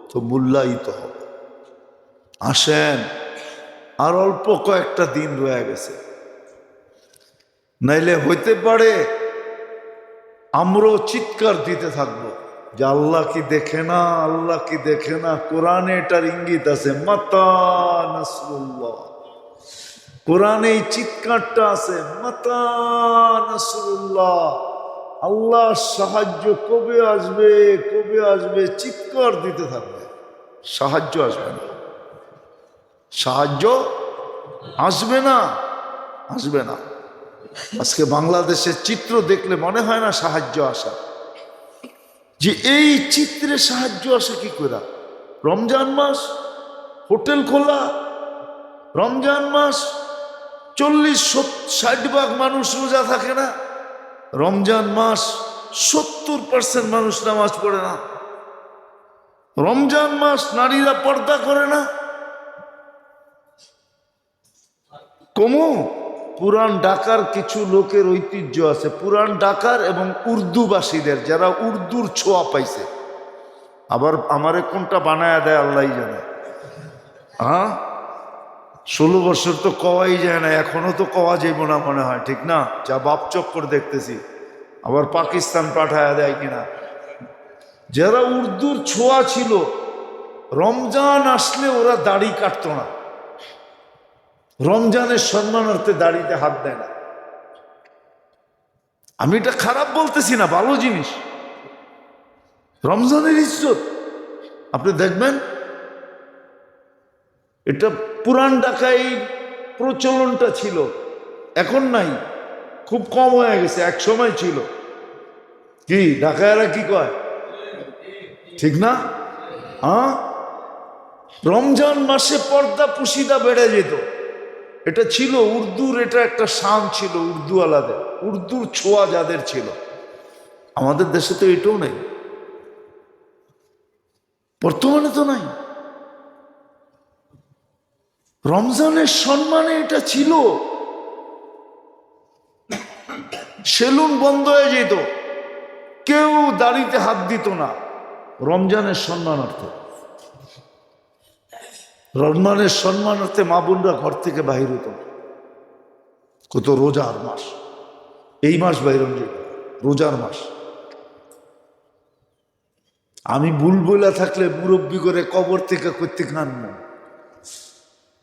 S1: তো মূল্যায়িত হবে। আসেন, আর অল্প কয়েকটা দিন রয়ে গেছে, নাইলে হইতে পারে আমরাও চিৎকার দিতে থাকবো যে আল্লাহ কি দেখে না, আল্লাহ কি দেখে না। কোরআনে এটার ইঙ্গিত আছে, মাতা নাসরুল্লাহ। কোরআনে এই চিৎকারটা আছে, মাতা নাসরুল্লাহ। আল্লাহ সাহায্য কবে আসবে, কবে আসবে, চিৎকার দিতে থাকবে। সাহায্য আসবে না, সাহায্য আসবে না, আসবে না। আজকে বাংলাদেশের চিত্র দেখলে মনে হয় না সাহায্য আসা। যে এই চিত্রে সাহায্য আসে কি করে? রমজান মাস, হোটেল খোলা, রমজান মাস 40-60 ভাগ মানুষ রোজা থাকে না, রমজান মাস 70% মানুষ নামাজ পড়ে না, রমজান মাস নারীরা পর্দা করে না। কমু পুরান ঢাকার কিছু লোকের ঐতিহ্য আছে, পুরান ঢাকার এবং উর্দুবাসীদের, যারা উর্দুর ছোঁয়া পাইছে। আবার আমারে কোনটা বানায় দেয় আল্লাহ জানে। 16 বছর তো কওয়াই যায় না, এখনো তো কওয়া যাইব না মনে হয়, ঠিক না? যা বাপ চক্কর দেখতেছি, আবার পাকিস্তান পাঠায় দেয় কিনা। যারা উর্দুর ছোঁয়া ছিল রমজান আসলে ওরা দাড়ি কাটতো না, রমজানের সম্মানার্থে দাড়িতে হাত দেয় না। আমি এটা খারাপ বলতেছি না, ভালো জিনিস, রমজানের ইজ্জত। আপনি দেখবেন এটা পুরান ঢাকায় প্রচলনটা ছিল, এখন নাই, খুব কম হয়ে গেছে, এক সময় ছিল। কি ঢাকায়রা কি কয়, ঠিক না? হ্যাঁ, রমজান মাসে পর্দা পুশিদা বেড়ে যেত, এটা ছিল উর্দুর, এটা একটা শান ছিল উর্দু আলাদা, উর্দুর ছোঁয়া যাদের ছিল। আমাদের দেশে তো এটাও নেই, বর্তমানে তো নাই। রমজানের সম্মানে এটা ছিল, সেলুন বন্ধ হয়ে যেত, কেউ দাড়িতে হাত দিত না, রমজানের সম্মানার্থে। রমজানের সম্মানার্থে মা বোনরা ঘর থেকে বাহির হতো। কত রোজার মাস, এই মাস বাইর রোজার মাস। আমি বুলবুলা থাকলে মুরব্বী করে কবর থেকে করতে আনবো,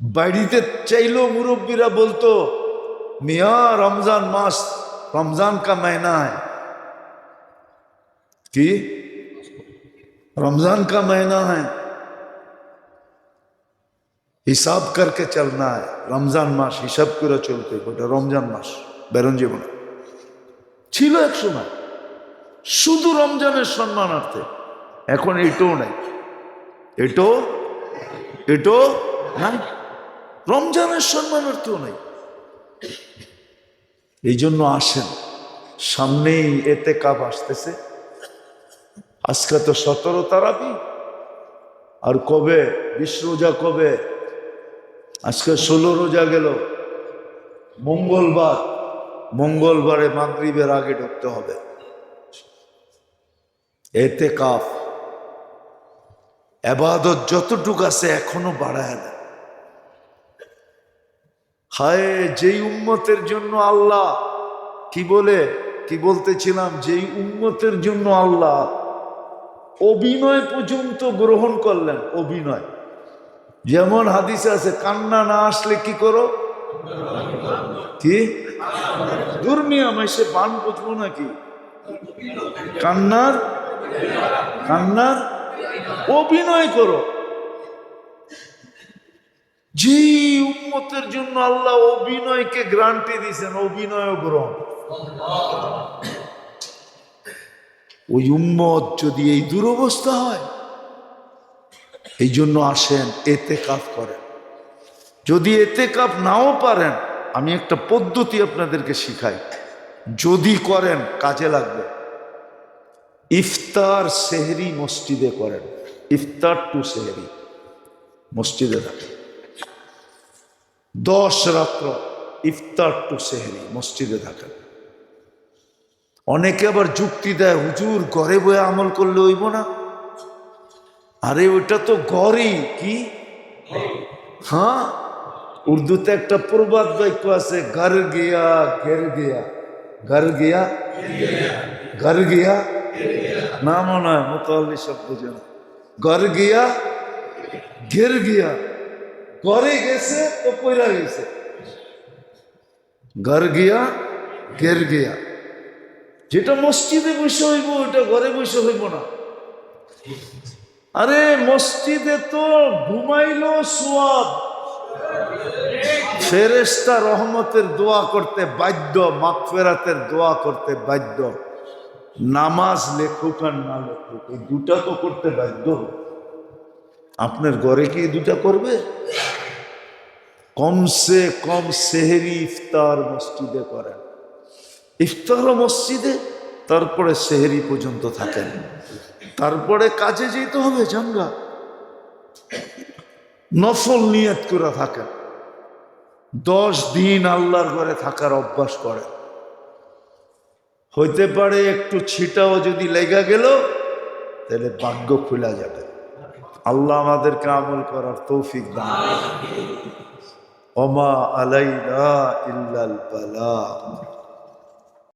S1: বাড়িতে চাইলেও মুরব্বীরা বলতো মিয়া রমজান মাস, रमजान का महीना है कि रमजान का महीना है, हिसाब करके चलना है, रमजान मास हिसाब करे चलते, गोटा रमजान मास बेरन जीवन ছিল এক সময়, শুধু রমজানের সম্মানার্থে। এখন এটাও নাই, এটাও নাই, রমজানের সম্মানার্থেও নাই। এই জন্য আসেন, সামনেই এতেকাব আসতেছে, আজকে তো 17 তারাবি, আর কবে 20 রোজা, কবে আজকে 16 রোজা গেল, মঙ্গলবারে মাগরিবের আগে ঢুকতে হবে। এতেকাব ইবাদত যতটুকু আছে এখনো বাড়ায় না। হায়, যেই উম্মতের জন্য আল্লাহ কি বলতেছিলাম, যেই উম্মতের জন্য আল্লাহ অভিনয় পর্যন্ত গ্রহণ করলেন, অভিনয়। যেমন হাদিসে আছে, কান্না না আসলে কি করো, কি দুর্মিয়া মাইসে বান বুঝবো নাকি, কান্নার অভিনয় করো। যে উম্মতের জন্য আল্লাহ অভিনয়কে গ্যারান্টি দিয়েছেন, অভিনয় গ্রহণ, ওই উম্মত যদি এই দুরবস্থা হয়, এই জন্য আসেন এতেকাফ করেন। যদি এতেকাফ নাও পারেন, আমি একটা পদ্ধতি আপনাদেরকে শিখাই, যদি করেন কাজে লাগবে। ইফতার সেহরি মসজিদে করেন, ইফতার টু সেহরি মসজিদে রাখেন, 10 রাত্র ইফতার টু সেহরি মসজিদে থাকেন। অনেকে আবার যুক্তি দেয়, হুজুর ঘরে বয়ে আমল করলে হইব না। আরে ওইটা তো ঘরই, কি হ্যাঁ, উর্দুতে একটা প্রবাদ বাক্য আছে, ঘর গিয়া ঘের গিয়া, ঘর গিয়া ঘর গিয়া, না মনে হয় মোতাল্লি সব বুঝে না, ঘর গিয়া ঘের গিয়া, ঘরে গেছে তো পয়রা গেছে, ঘর গিয়া ঘের গিয়া। যেটা মসজিদে বসে হইব ওটা ঘরে বসে হইব না। আরে মসজিদে তো ঘুমাইলো সোয়াব, ফেরেশতা রহমতের দোয়া করতে বাধ্য, মাগফিরাতের দোয়া করতে বাধ্য, নামাজ লেখুক আর না লেখুক এই দুটা তো করতে বাধ্য। আপনার ঘরে কি দুটা করবে? কমসে কম সেহরি ইফতার মসজিদে করেন, ইফতারও মসজিদে, তারপরে সেহরি পর্যন্ত থাকেন, তারপরে কাজে যেতে হবে জানগা, নফল নিয়ত করে থাকেন, 10 দিন আল্লাহর ঘরে থাকার অভ্যাস করে। হইতে পারে একটু ছিটাও যদি লেগে গেল, তাহলে ভাগ্য খুলে যাবে। আল্লাহ আমাদেরকে আমল করার তৌফিক দান করুন। ওমা আলাইনা ইল্লাল বালাগ।